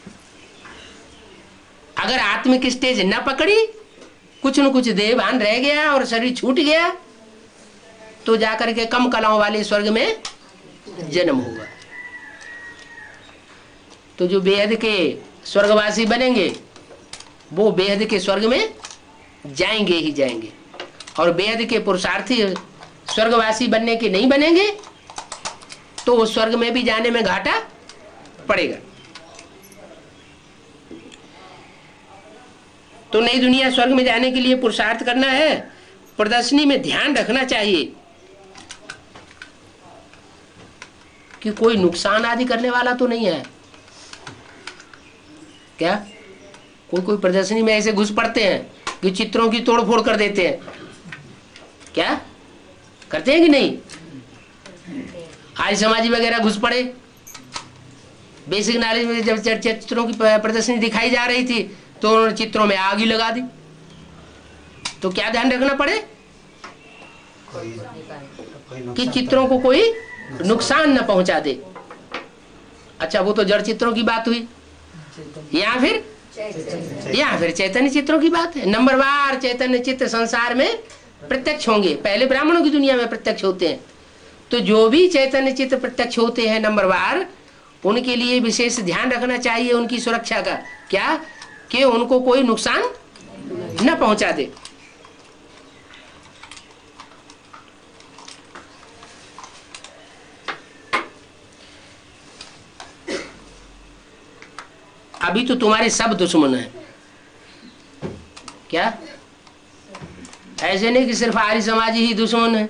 S1: अगर आत्मिक स्टेज न पकड़ी, कुछ न कुछ देह भान रह गया और शरीर छूट गया, तो जाकर के कम कलाओं वाले स्वर्ग में जन्म होगा। तो जो बेहद के स्वर्गवासी बनेंगे वो बेहद के स्वर्ग में जाएंगे ही जाएंगे, और बेहद के पुरुषार्थी स्वर्गवासी बनने के नहीं बनेंगे तो उस स्वर्ग में भी जाने में घाटा पड़ेगा। तो नई दुनिया स्वर्ग में जाने के लिए पुरुषार्थ करना है। प्रदर्शनी में ध्यान रखना चाहिए कि कोई नुकसान आदि करने वाला तो नहीं है। क्या कोई प्रदर्शनी में ऐसे घुस पड़ते हैं कि चित्रों की तोड़फोड़ कर देते हैं? क्या करते हैं कि नहीं? आर्य समाजी वगैरह घुस पड़े। बेसिक नॉलेज में जब चित्रों की प्रदर्शनी दिखाई जा रही थी तो उन्होंने चित्रों में आग ही लगा दी। तो क्या ध्यान रखना पड़े कि चित्रों को कोई नुकसान न पहुंचा दे। अच्छा, वो तो जड़ चित्रों की बात हुई। या फिर चैतन्य चित्रों की बात है। नंबरवार चैतन्य चित्र संसार में प्रत्यक्ष होंगे। पहले ब्राह्मणों की दुनिया में प्रत्यक्ष होते हैं। तो जो भी चैतन्य चित्र प्रत्यक्ष होते हैं नंबरवार, उनके लिए विशेष ध्यान रखना चाहिए उनकी सुरक्षा का। क्या कि उनको कोई नुकसान न पहुंचा दे। अभी तो तुम्हारे सब दुश्मन हैं। क्या ऐसे नहीं कि सिर्फ आर्य समाजी ही दुश्मन है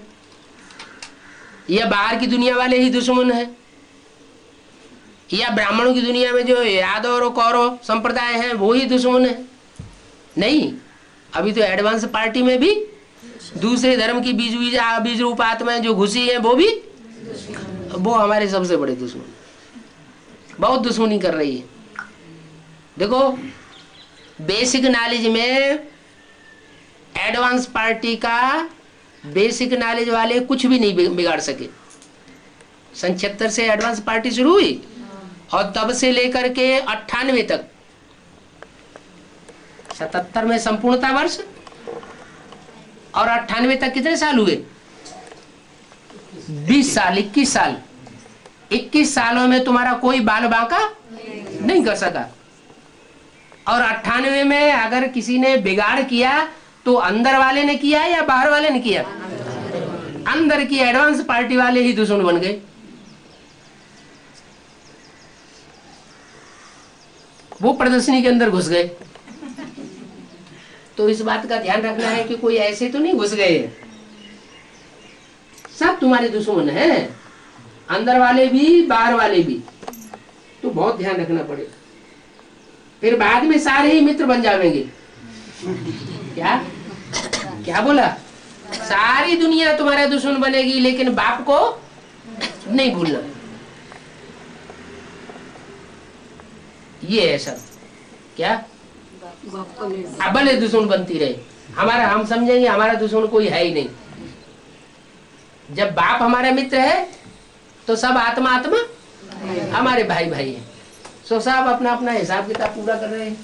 S1: या बाहर की दुनिया वाले ही दुश्मन है या ब्राह्मणों की दुनिया में जो यादव और कौरव संप्रदाय है वो ही दुश्मन है। नहीं, अभी तो एडवांस पार्टी में भी दूसरे धर्म की बीज रूप आत्माएं जो घुसी है वो हमारे सबसे बड़े दुश्मन, बहुत दुश्मनी कर रही है। देखो, बेसिक नॉलेज में एडवांस पार्टी का बेसिक नॉलेज वाले कुछ भी नहीं बिगाड़ सके। 77 से एडवांस पार्टी शुरू हुई और तब से लेकर के 98 तक, 77 में संपूर्णता वर्ष और 98 तक कितने साल हुए? 20 साल, 21 साल। 21 सालों में तुम्हारा कोई बाल बांका नहीं कर सका। और 98 में अगर किसी ने बिगाड़ किया तो अंदर वाले ने किया या बाहर वाले ने किया? अंदर की एडवांस पार्टी वाले ही दुश्मन बन गए। वो प्रदर्शनी के अंदर घुस गए। तो इस बात का ध्यान रखना है कि कोई ऐसे तो नहीं घुस गए, सब तुम्हारे दुश्मन हैं, अंदर वाले भी बाहर वाले भी। तो बहुत ध्यान रखना पड़ेगा, फिर बाद में सारे ही मित्र बन जाएंगे। क्या बोला? सारी दुनिया तुम्हारा दुश्मन बनेगी लेकिन बाप को नहीं भूलना। ये है सब। क्या भले दुश्मन बनती रहे, हम समझेंगे हमारा दुश्मन कोई है ही नहीं। जब बाप हमारा मित्र है तो सब आत्मा हमारे भाई है। सो साहब अपना अपना हिसाब किताब पूरा कर रहे हैं।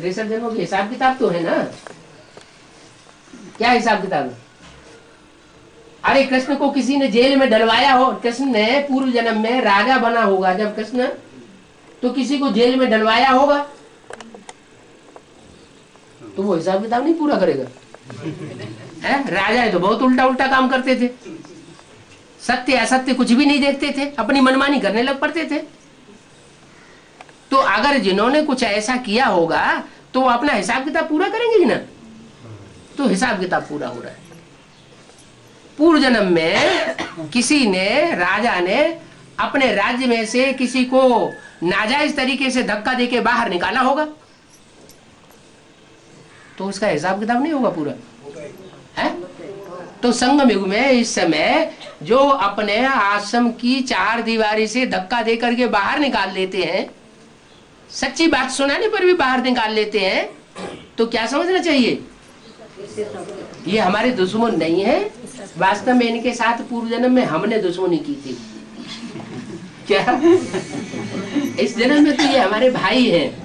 S1: रेशर जनों के हिसाब किताब तो है ना। क्या हिसाब किताब है? अरे कृष्ण को किसी ने जेल में डलवाया हो, कृष्ण ने पूर्व जन्म में राजा बना होगा जब कृष्ण, तो किसी को जेल में डलवाया होगा तो वो हिसाब किताब नहीं पूरा करेगा है? राजा है तो बहुत उल्टा उल्टा काम करते थे, सत्य असत्य कुछ भी नहीं देखते थे, अपनी मनमानी करने लग पड़ते थे। तो अगर जिन्होंने कुछ ऐसा किया होगा तो वो अपना हिसाब किताब पूरा करेंगे ही ना। तो हिसाब किताब पूरा हो रहा है। पूर्व जन्म में किसी ने, राजा ने अपने राज्य में से किसी को नाजायज तरीके से धक्का देके बाहर निकाला होगा, तो उसका हिसाब किताब नहीं होगा पूरा है। तो संगम युग में इस समय जो अपने आश्रम की चार दीवारी से धक्का देकर के बाहर निकाल लेते हैं, सच्ची बात सुनाने पर भी बाहर निकाल लेते हैं, तो क्या समझना चाहिए, ये हमारे दुश्मन नहीं है, वास्तव में इनके साथ पूर्व जन्म में हमने दुश्मनी की थी। क्या इस जन्म में तो ये हमारे भाई हैं।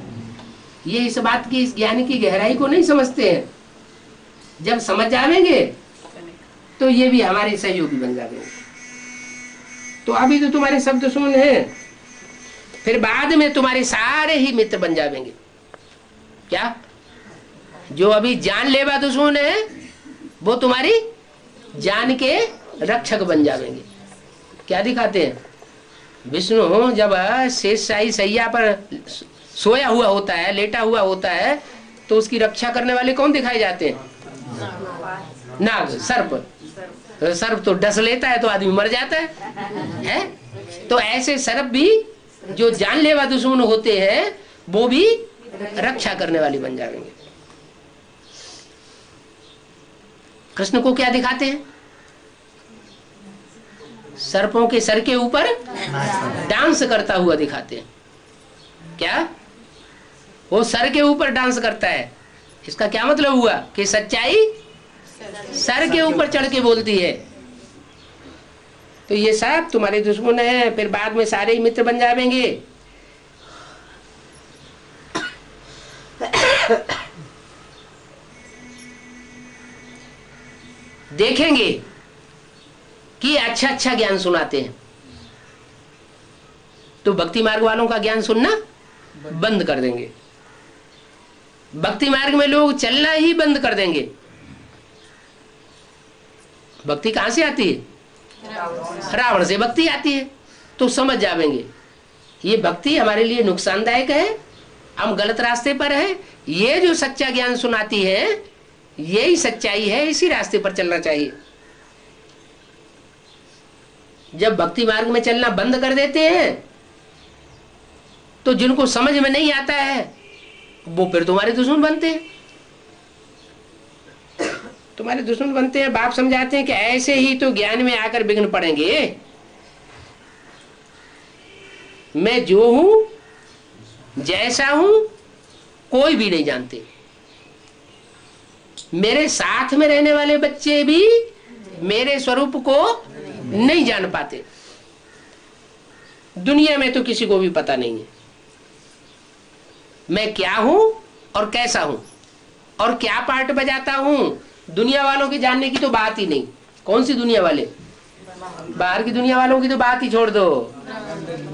S1: ये इस बात की, इस ज्ञान की गहराई को नहीं समझते हैं। जब समझ जाएंगे तो ये भी हमारे सहयोगी बन जाएंगे। तो अभी तो तुम्हारे सब दुश्मन हैं, फिर बाद में तुम्हारे सारे ही मित्र बन जाएंगे। क्या जो अभी जान लेवा दुश्मन है वो तुम्हारी जान के रक्षक बन जाएंगे। क्या दिखाते हैं, विष्णु जब शेषशाही सैया पर सोया हुआ होता है, लेटा हुआ होता है, तो उसकी रक्षा करने वाले कौन दिखाए जाते हैं, नाग, सर्प। सर्प तो डस लेता है तो आदमी मर जाता है? तो ऐसे सर्प भी जो जानलेवा दुश्मन होते हैं वो भी रक्षा करने वाले बन जाएंगे। कृष्ण को क्या दिखाते हैं, सर्पों के सर के ऊपर डांस करता हुआ दिखाते हैं। क्या वो सर के ऊपर डांस करता है, इसका क्या मतलब हुआ कि सच्चाई सर के ऊपर चढ़ के बोलती है। तो ये सब तुम्हारे दुश्मन है, फिर बाद में सारे ही मित्र बन जाएंगे। देखेंगे कि अच्छा अच्छा ज्ञान सुनाते हैं तो भक्ति मार्ग वालों का ज्ञान सुनना बंद कर देंगे। भक्ति मार्ग में लोग चलना ही बंद कर देंगे। भक्ति कहां से आती है, रावण से भक्ति आती है। तो समझ जाएंगे ये भक्ति हमारे लिए नुकसानदायक है, हम गलत रास्ते पर है। ये जो सच्चा ज्ञान सुनाती है यही सच्चाई है, इसी रास्ते पर चलना चाहिए। जब भक्ति मार्ग में चलना बंद कर देते हैं तो जिनको समझ में नहीं आता है वो फिर तुम्हारे दुश्मन बनते हैं। तुम्हारे दुश्मन बनते हैं। बाप समझाते हैं कि ऐसे ही तो ज्ञान में आकर विघ्न पड़ेंगे। मैं जो हूं, जैसा हूं, कोई भी नहीं जानते। मेरे साथ में रहने वाले बच्चे भी मेरे स्वरूप को नहीं जान पाते। दुनिया में तो किसी को भी पता नहीं है मैं क्या हूं और कैसा हूं और क्या पार्ट बजाता हूं। दुनिया वालों की जानने की तो बात ही नहीं। कौन सी दुनिया वाले, बाहर की दुनिया वालों की तो बात ही छोड़ दो।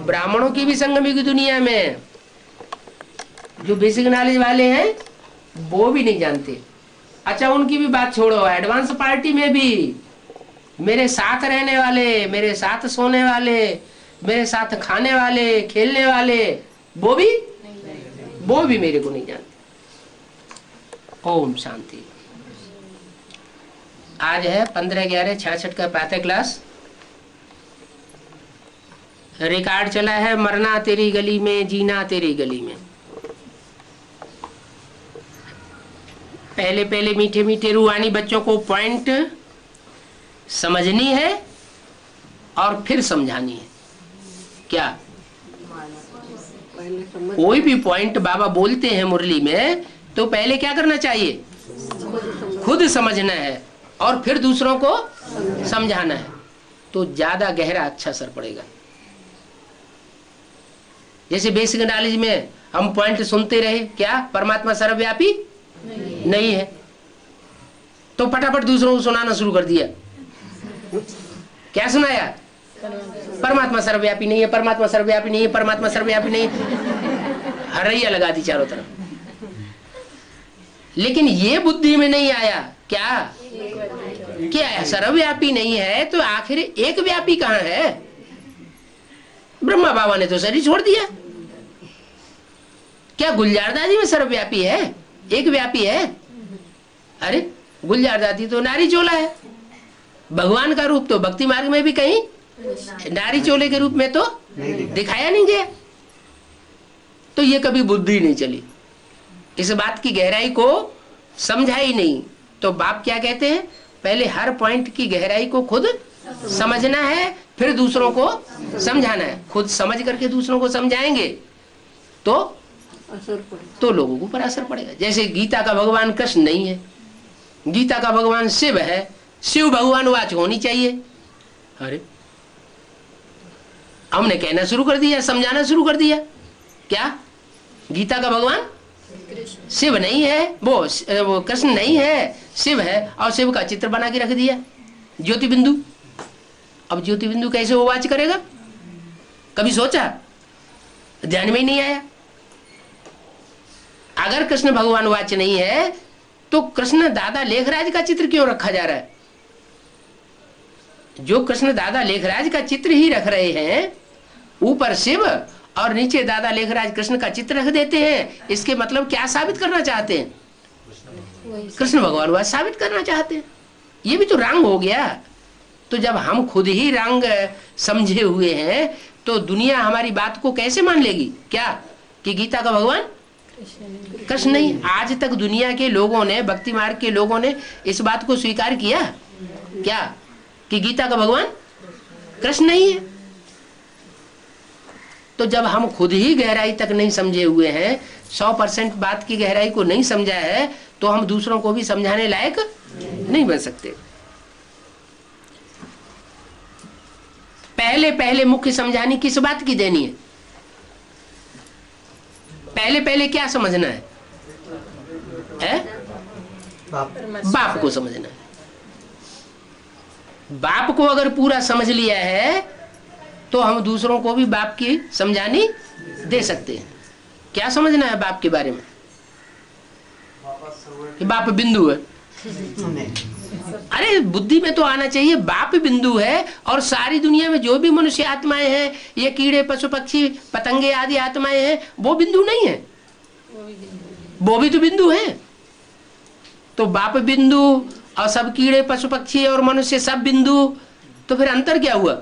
S1: ब्राह्मणों की भी संगमी की दुनिया में जो बेसिक नॉलेज वाले हैं वो भी नहीं जानते। अच्छा उनकी भी बात छोड़ो, एडवांस पार्टी में भी मेरे साथ रहने वाले, मेरे साथ सोने वाले, मेरे साथ खाने वाले, खेलने वाले, वो भी मेरे को नहीं जानते। ओम शांति। आज है 15/11/66 का प्रातः क्लास। रिकॉर्ड चला है मरना तेरी गली में, जीना तेरी गली में। पहले मीठे मीठे रूहानी बच्चों को पॉइंट समझनी है और फिर समझानी है। क्या कोई भी पॉइंट बाबा बोलते हैं मुरली में तो पहले क्या करना चाहिए, खुद समझना है और फिर दूसरों को समझाना है, तो ज्यादा गहरा अच्छा असर पड़ेगा। जैसे बेसिक नॉलेज में हम पॉइंट सुनते रहे, क्या परमात्मा सर्वव्यापी नहीं है, तो फटाफट दूसरों को सुनाना शुरू कर दिया क्या सुनाया? परमात्मा सर्वव्यापी नहीं है, परमात्मा सर्वव्यापी नहीं है, परमात्मा सर्वव्यापी नहीं है, हरैया लगा दी चारों तरफ। लेकिन ये बुद्धि में नहीं आया क्या सर्वव्यापी नहीं है तो आखिर एक व्यापी कहाँ है? ब्रह्मा बाबा ने तो शरीर छोड़ दिया। क्या गुलजार दादी में सर्वव्यापी है, एक व्यापी है? अरे गुलजार दादी तो नारी चोला है, भगवान का रूप तो भक्ति मार्ग में भी कहीं नारी चोले के रूप में तो दिखाया नहीं गया। तो ये कभी बुद्धि नहीं चली, इस बात की गहराई को समझा ही नहीं। तो बाप क्या कहते हैं, पहले हर पॉइंट की गहराई को खुद समझना है, फिर दूसरों को समझाना है। खुद समझ करके दूसरों को समझाएंगे तो
S3: असर पड़ेगा,
S1: तो लोगों को पर असर पड़ेगा। जैसे गीता का भगवान कृष्ण नहीं है, गीता का भगवान शिव है, शिव भगवान वाच होनी चाहिए। अरे हमने कहना शुरू कर दिया, समझाना शुरू कर दिया, क्या गीता का भगवान शिव नहीं है, वो कृष्ण नहीं है, शिव है, और शिव का चित्र बना के रख दिया ज्योति बिंदु। अब ज्योति बिंदु कैसे वो वाच करेगा? कभी सोचा? ध्यान में ही नहीं आया। अगर कृष्ण भगवान वाच नहीं है तो कृष्ण दादा लेखराज का चित्र क्यों रखा जा रहा है? जो कृष्ण दादा लेखराज का चित्र ही रख रहे हैं, ऊपर शिव और नीचे दादा लेखराज कृष्ण का चित्र रख देते हैं, इसके मतलब क्या साबित करना चाहते हैं? कृष्ण भगवान वाच साबित करना चाहते हैं। ये भी तो रंग हो गया। तो जब हम खुद ही रंग समझे हुए हैं तो दुनिया हमारी बात को कैसे मान लेगी? क्या कि गीता का भगवान कृष्ण नहीं? आज तक दुनिया के लोगों ने, भक्ति मार्ग के लोगों ने इस बात को स्वीकार किया क्या कि गीता का भगवान कृष्ण नहीं है? तो जब हम खुद ही गहराई तक नहीं समझे हुए हैं, 100% बात की गहराई को नहीं समझा है, तो हम दूसरों को भी समझाने लायक नहीं बन सकते। पहले पहले मुख्य समझानी किस बात की देनी है? पहले पहले क्या समझना है? बाप को समझना है। बाप को अगर पूरा समझ लिया है तो हम दूसरों को भी बाप की समझानी दे सकते हैं। क्या समझना है बाप के बारे में? कि बाप बिंदु है। अरे बुद्धि में तो आना चाहिए बाप बिंदु है, और सारी दुनिया में जो भी मनुष्य आत्माएं हैं, ये कीड़े पशु पक्षी पतंगे आदि आत्माएं हैं, वो बिंदु नहीं है, वो भी तो बिंदु है। तो बाप बिंदु और सब कीड़े पशु पक्षी और मनुष्य सब बिंदु, तो फिर अंतर क्या हुआ?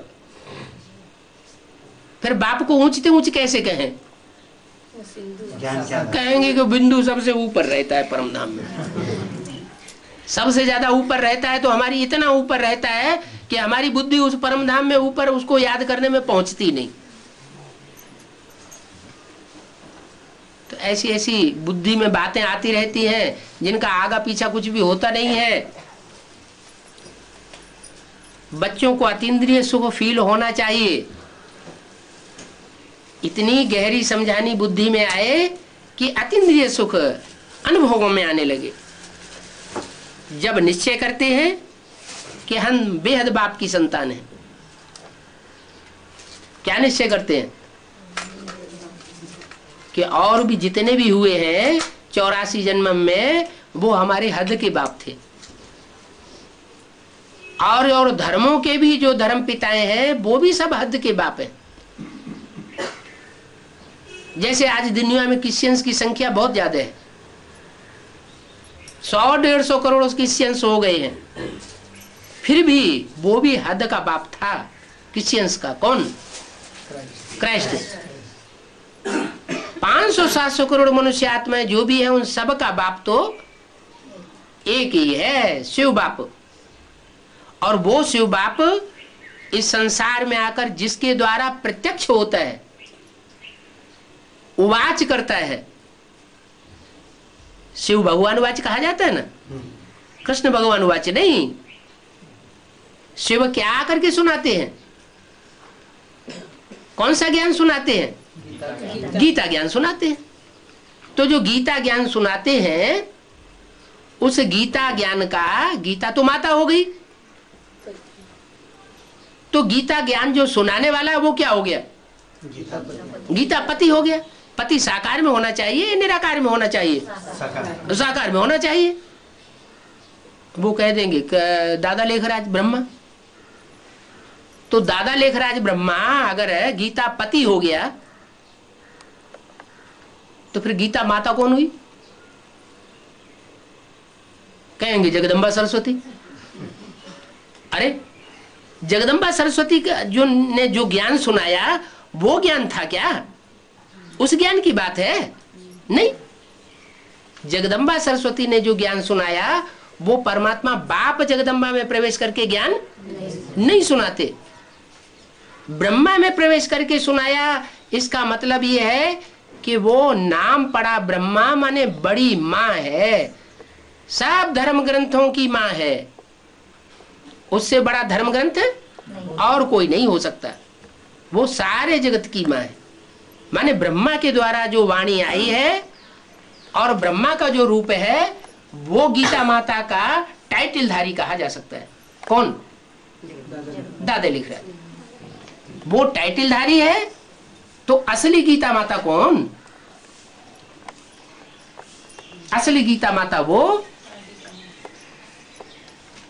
S1: फिर बाप को ऊंचते ऊंच कैसे कहें? कहेंगे कि बिंदु सबसे ऊपर रहता है परम धाम में, सबसे ज्यादा ऊपर रहता है। तो हमारी इतना ऊपर रहता है कि हमारी बुद्धि उस परम धाम में ऊपर उसको याद करने में पहुंचती नहीं। तो ऐसी ऐसी बुद्धि में बातें आती रहती हैं जिनका आगा पीछा कुछ भी होता नहीं है। बच्चों को अतीन्द्रिय सुख फील होना चाहिए। इतनी गहरी समझानी बुद्धि में आए कि अतीन्द्रिय सुख अनुभवों में आने लगे। जब निश्चय करते हैं कि हम बेहद बाप की संतान हैं, क्या निश्चय करते हैं? कि और भी जितने भी हुए हैं 84 जन्म में, वो हमारे हद के बाप थे। और धर्मों के भी जो धर्म पिताएं हैं, वो भी सब हद के बाप हैं। जैसे आज दुनिया में क्रिश्चियंस की संख्या बहुत ज्यादा है, 100-150 करोड़ क्रिश्चियंस हो गए हैं, फिर भी वो भी हद का बाप था क्रिश्चियंस का। कौन? क्राइस्ट। 500-700 करोड़ मनुष्य आत्माएं जो भी है, उन सब का बाप तो एक ही है, शिव बाप। और वो शिव बाप इस संसार में आकर जिसके द्वारा प्रत्यक्ष होता है, उवाच करता है, शिव भगवान वाच कहा जाता है ना, कृष्ण भगवान वाच नहीं। शिव क्या करके सुनाते हैं? कौन सा ज्ञान सुनाते हैं? गीता ज्ञान सुनाते हैं। तो जो गीता ज्ञान सुनाते हैं, उस गीता ज्ञान का, गीता तो माता हो गई, तो गीता ज्ञान जो सुनाने वाला है वो क्या हो गया? गीता पति हो गया। पति साकार में होना चाहिए, निराकार में होना चाहिए? साकार में होना चाहिए। वो कह देंगे दादा लेखराज ब्रह्मा। तो दादा लेखराज ब्रह्मा अगर गीता पति हो गया तो फिर गीता माता कौन हुई? कहेंगे जगदम्बा सरस्वती। अरे जगदम्बा सरस्वती का जो ज्ञान सुनाया वो ज्ञान था क्या? उस ज्ञान की बात है? नहीं। जगदम्बा सरस्वती ने जो ज्ञान सुनाया वो परमात्मा बाप जगदम्बा में प्रवेश करके ज्ञान नहीं सुनाते, ब्रह्मा में प्रवेश करके सुनाया। इसका मतलब ये है कि वो नाम पड़ा ब्रह्मा माने बड़ी माँ है, सब धर्म ग्रंथों की माँ है। उससे बड़ा धर्म ग्रंथ और कोई नहीं हो सकता। वो सारे जगत की माँ है, माने ब्रह्मा के द्वारा जो वाणी आई है और ब्रह्मा का जो रूप है वो गीता माता का टाइटल धारी कहा जा सकता है। कौन? दादा लिख रहा है वो टाइटल धारी है। तो असली गीता माता कौन? असली गीता माता वो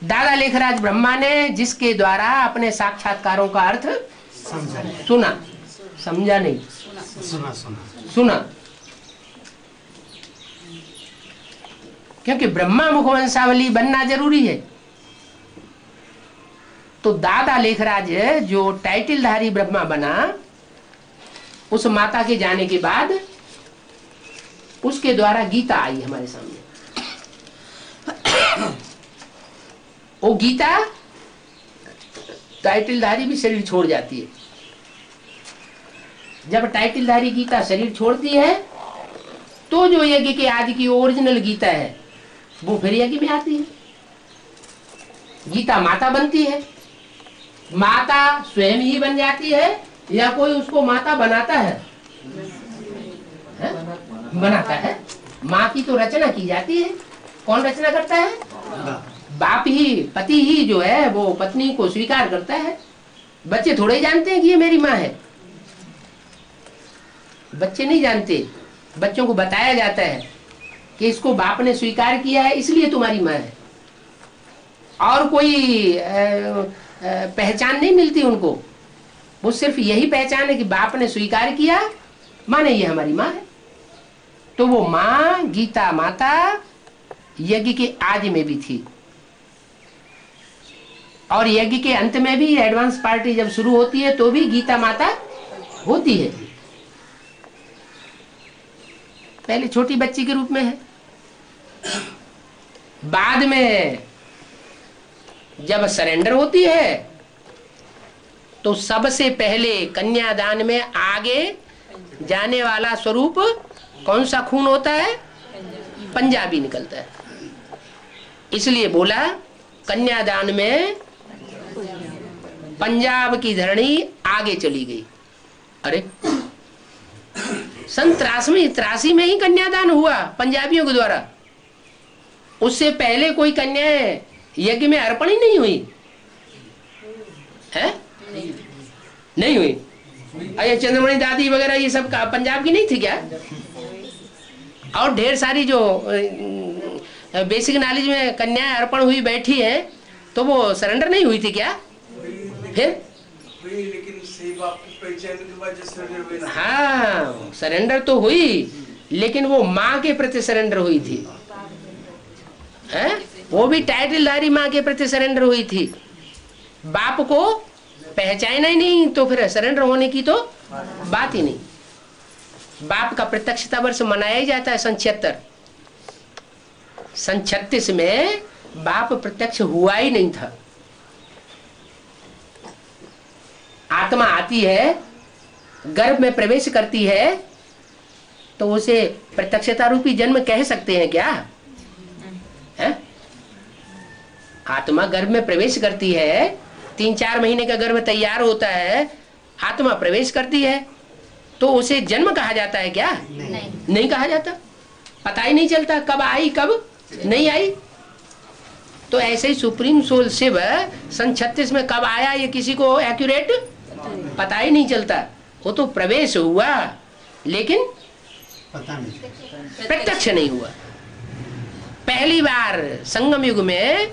S1: दादा लेखराज ब्रह्मा ने जिसके द्वारा अपने साक्षात्कारों का अर्थ सुना, समझा नहीं, सुना। क्योंकि ब्रह्मा मुखवंशावली बनना जरूरी है। तो दादा लेखराज जो टाइटलधारी ब्रह्मा बना, उस माता के जाने के बाद उसके द्वारा गीता आई हमारे सामने। वो गीता टाइटलधारी भी शरीर छोड़ जाती है। जब टाइटलधारी गीता शरीर छोड़ती है तो जो यज्ञ के आदि की ओरिजिनल गीता है वो फिर यज्ञ में आती है। गीता माता बनती है। माता स्वयं ही बन जाती है या कोई उसको माता बनाता है? बनाता है। माँ की तो रचना की जाती है। कौन रचना करता है? बाप ही, पति ही जो है वो पत्नी को स्वीकार करता है। बच्चे थोड़े ही जानते हैं कि ये मेरी माँ है। बच्चे नहीं जानते। बच्चों को बताया जाता है कि इसको बाप ने स्वीकार किया है इसलिए तुम्हारी माँ है। और कोई पहचान नहीं मिलती उनको। वो सिर्फ यही पहचान है कि बाप ने स्वीकार किया माने ये हमारी माँ है। तो वो माँ गीता माता यज्ञ के आदि में भी थी और यज्ञ के अंत में भी एडवांस पार्टी जब शुरू होती है तो भी गीता माता होती है। पहले छोटी बच्ची के रूप में है, बाद में जब सरेंडर होती है तो सबसे पहले कन्यादान में आगे जाने वाला स्वरूप कौन सा खून होता है? पंजाबी निकलता है। इसलिए बोला कन्यादान में पंजाब की धरणी आगे चली गई। अरे सन 83 में ही कन्यादान हुआ पंजाबियों के द्वारा। उससे पहले कोई कन्याएं यज्ञ में अर्पण ही नहीं हुई है? नहीं हुई। अरे चंद्रमणि दादी वगैरह ये सब का पंजाब की नहीं थी क्या? और ढेर सारी जो बेसिक नॉलेज में कन्याएं अर्पण हुई बैठी है तो वो सरेंडर नहीं हुई थी क्या? फिर हाँ सरेंडर तो हुई लेकिन वो माँ के प्रति सरेंडर हुई थी है? वो भी टाइटलधारी माँ के प्रति सरेंडर हुई थी। बाप को पहचाना ही नहीं तो फिर सरेंडर होने की तो बात ही नहीं। बाप का प्रत्यक्षता वर्ष मनाया ही जाता है सन 76। सन 36 में बाप प्रत्यक्ष हुआ ही नहीं था। आत्मा आती है, गर्भ में प्रवेश करती है तो उसे प्रत्यक्षता रूपी जन्म कह सकते हैं क्या? है? आत्मा गर्भ में प्रवेश करती है, 3-4 महीने का गर्भ तैयार होता है, आत्मा प्रवेश करती है तो उसे जन्म कहा जाता है क्या? नहीं कहा जाता। पता ही नहीं चलता कब आई कब नहीं आई। तो ऐसे ही सुप्रीम सोल शिव सन 36 में कब आया ये किसी को एक्यूरेट पता ही नहीं चलता। वो तो प्रवेश हुआ लेकिन
S2: पता नहीं।
S1: प्रत्यक्ष नहीं हुआ। पहली बार संगम युग में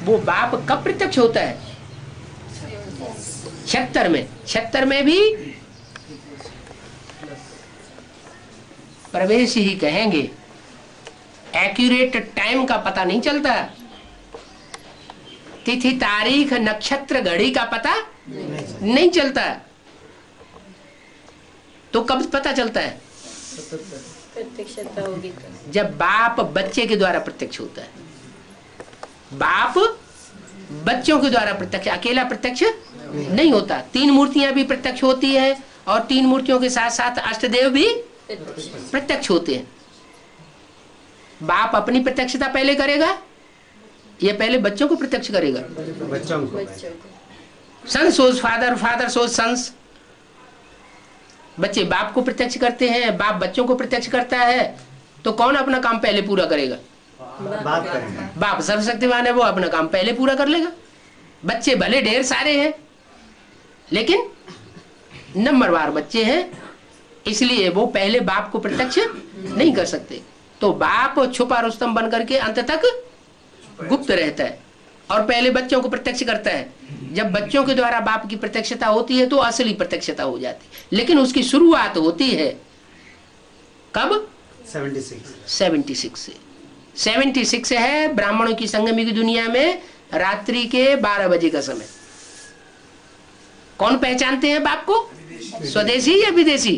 S1: वो बाप कब प्रत्यक्ष होता है? 76 में। 76 में भी प्रवेश ही कहेंगे, एक्यूरेट टाइम का पता नहीं चलता, तिथि तारीख नक्षत्र घड़ी का पता नहीं चलता। तो कब पता चलता है?
S3: प्रत्यक्षता होगी तो।
S1: जब बाप बच्चे के द्वारा प्रत्यक्ष होता है। बाप बच्चों के द्वारा प्रत्यक्ष, अकेला प्रत्यक्ष नहीं होता। 3 मूर्तियां भी प्रत्यक्ष होती है और 3 मूर्तियों के साथ साथ अष्टदेव भी प्रत्यक्ष होते हैं। बाप अपनी प्रत्यक्षता पहले करेगा, ये पहले बच्चों को प्रत्यक्ष करेगा।
S2: बच्चों को।
S1: सन सोज फादर, फादर सोज सन्स। बच्चे बाप को प्रत्यक्ष करते हैं, बाप बच्चों को प्रत्यक्ष करता है। तो कौन अपना काम पहले पूरा करेगा?
S2: बाप करेंगे।
S1: बाप सर्वशक्तिमान है, वो अपना काम पहले पूरा कर लेगा। बच्चे भले ढेर सारे हैं लेकिन नंबरवार बच्चे हैं, इसलिए वो पहले बाप को प्रत्यक्ष नहीं कर सकते। तो बाप छुपा रुस्तम बन करके अंत तक गुप्त रहता है और पहले बच्चों को प्रत्यक्ष करता है। जब बच्चों के द्वारा बाप की प्रत्यक्षता होती है तो असली प्रत्यक्षता हो जाती है, लेकिन उसकी शुरुआत होती है कब? 76 से। 76 है ब्राह्मणों की संगम की दुनिया में रात्रि के 12 बजे का समय। कौन पहचानते हैं बाप को? स्वदेशी या विदेशी?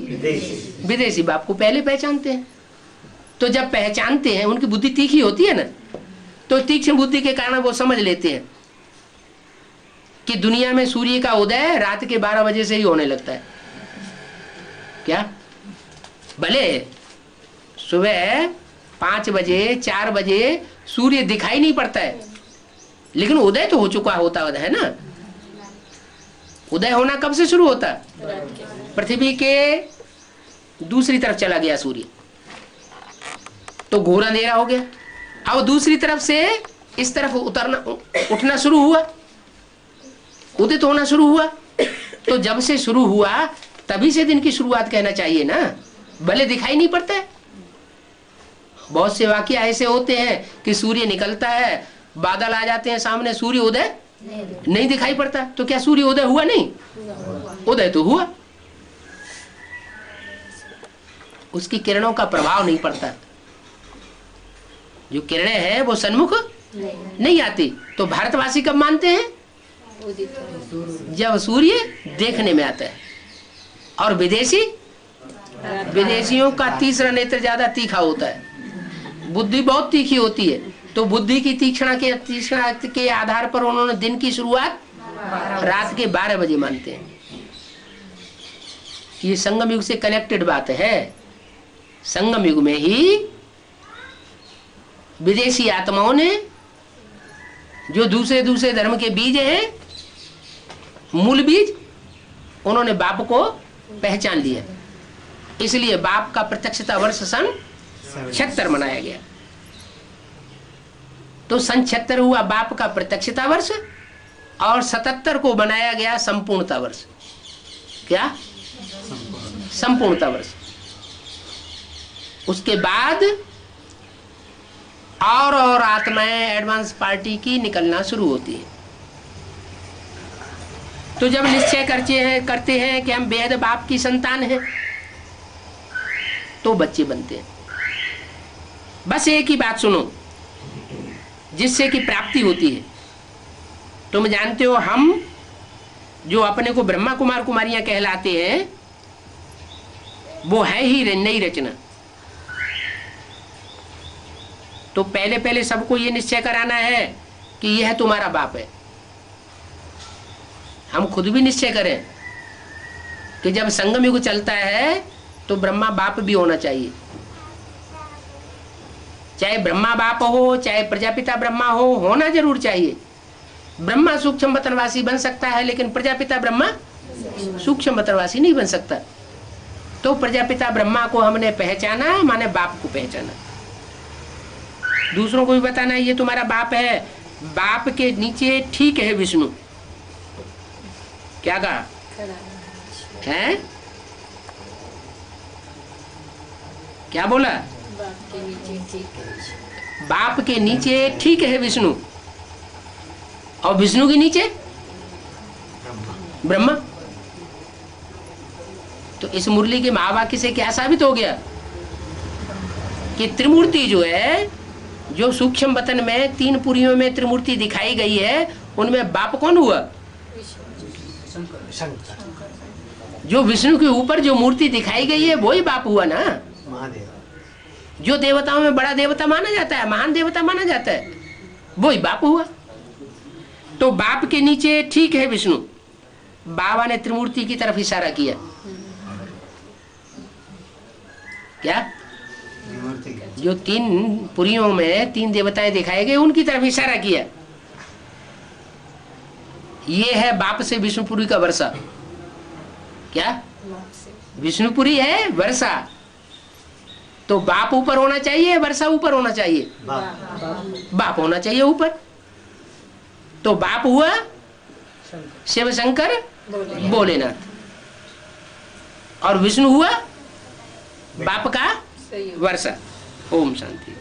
S1: विदेशी बाप को पहले पहचानते हैं। तो जब पहचानते हैं, उनकी बुद्धि तीखी होती है ना, तो तीक्ष्ण बुद्धि के कारण वो समझ लेते हैं कि दुनिया में सूर्य का उदय रात के 12 बजे से ही होने लगता है। क्या? भले सुबह 5 बजे 4 बजे सूर्य दिखाई नहीं पड़ता है, लेकिन उदय तो हो चुका होता है ना। उदय होना कब से शुरू होता? पृथ्वी के दूसरी तरफ चला गया सूर्य, तो घोर अंधेरा हो गया। अब दूसरी तरफ से इस तरफ उठना शुरू हुआ, उदित होना शुरू हुआ। तो जब से शुरू हुआ तभी से दिन की शुरुआत कहना चाहिए ना, भले दिखाई नहीं पड़ता है। बहुत से वाक्य ऐसे होते हैं कि सूर्य निकलता है, बादल आ जाते हैं सामने, सूर्य उदय नहीं दिखाई पड़ता। तो क्या सूर्य उदय हुआ नहीं? उदय तो हुआ, उसकी किरणों का प्रभाव नहीं पड़ता। जो किरणें हैं वो सन्मुख नहीं आती। तो भारतवासी कब मानते हैं? जब सूर्य देखने में आता है। और विदेशियों का तीसरा नेत्र ज्यादा तीखा होता है, बुद्धि बहुत तीखी होती है। तो बुद्धि की तीक्ष्णता के आधार पर उन्होंने दिन की शुरुआत रात के 12 बजे मानते हैं। ये संगम युग से कनेक्टेड बात है। संगम युग में ही विदेशी आत्माओं ने, जो दूसरे धर्म के बीज हैं, मूल बीज, उन्होंने बाप को पहचान लिया। इसलिए बाप का प्रत्यक्षता वर्ष सन 76 मनाया गया। तो सन 76 हुआ बाप का प्रत्यक्षता वर्ष, और 77 को बनाया गया संपूर्णता वर्ष। क्या? संपूर्णता वर्ष। उसके बाद और आत्माएं एडवांस पार्टी की निकलना शुरू होती है। तो जब निश्चय करते हैं कि हम बेहद बाप की संतान हैं, तो बच्चे बनते हैं। बस एक ही बात सुनो जिससे कि प्राप्ति होती है। तुम जानते हो, हम जो अपने को ब्रह्मा कुमार कुमारियां कहलाते हैं, वो है ही नई रचना। तो पहले सबको ये निश्चय कराना है कि यह तुम्हारा बाप है। हम खुद भी निश्चय करें कि जब संगम युग चलता है तो ब्रह्मा बाप भी होना चाहिए। चाहे ब्रह्मा बाप हो, चाहे प्रजापिता ब्रह्मा हो, होना जरूर चाहिए। ब्रह्मा सूक्ष्म वतनवासी बन सकता है, लेकिन प्रजापिता ब्रह्मा सूक्ष्म वतनवासी नहीं बन सकता। तो प्रजापिता ब्रह्मा को हमने पहचाना, माने बाप को पहचाना। दूसरों को भी बताना ये तुम्हारा बाप है, बाप के नीचे ठीक है विष्णु। क्या कहा
S3: खड़ा
S1: है? क्या बोला?
S3: बाप के नीचे ठीक है।
S1: बाप के नीचे ठीक है विष्णु, और विष्णु के नीचे ब्रह्मा। तो इस मुरली के महावाक्य से क्या साबित हो गया कि त्रिमूर्ति जो है, जो सूक्ष्म वतन में 3 पुरियों में त्रिमूर्ति दिखाई गई है, उनमें बाप कौन हुआ?
S2: शंकर
S1: जो विष्णु के ऊपर जो मूर्ति दिखाई गई है वही बाप हुआ ना।
S2: महादेव
S1: जो देवताओं में बड़ा देवता माना जाता है, महान देवता माना जाता है, वही बाप हुआ। तो बाप के नीचे ठीक है विष्णु। बाबा ने त्रिमूर्ति की तरफ इशारा किया। क्या?
S2: त्रिमूर्ति
S1: जो 3 पुरियों में 3 देवताएं दिखाए गए, उनकी तरफ इशारा किया। ये है बाप से विष्णुपुरी का वर्षा। क्या?
S3: बाप से
S1: विष्णुपुरी है वर्षा। तो बाप ऊपर होना चाहिए, वर्षा ऊपर होना चाहिए?
S2: बाप
S1: बाप होना चाहिए ऊपर। तो बाप हुआ शिव शंकर भोलेनाथ, और विष्णु हुआ बाप का
S3: सही
S1: वर्षा। ओम शांति।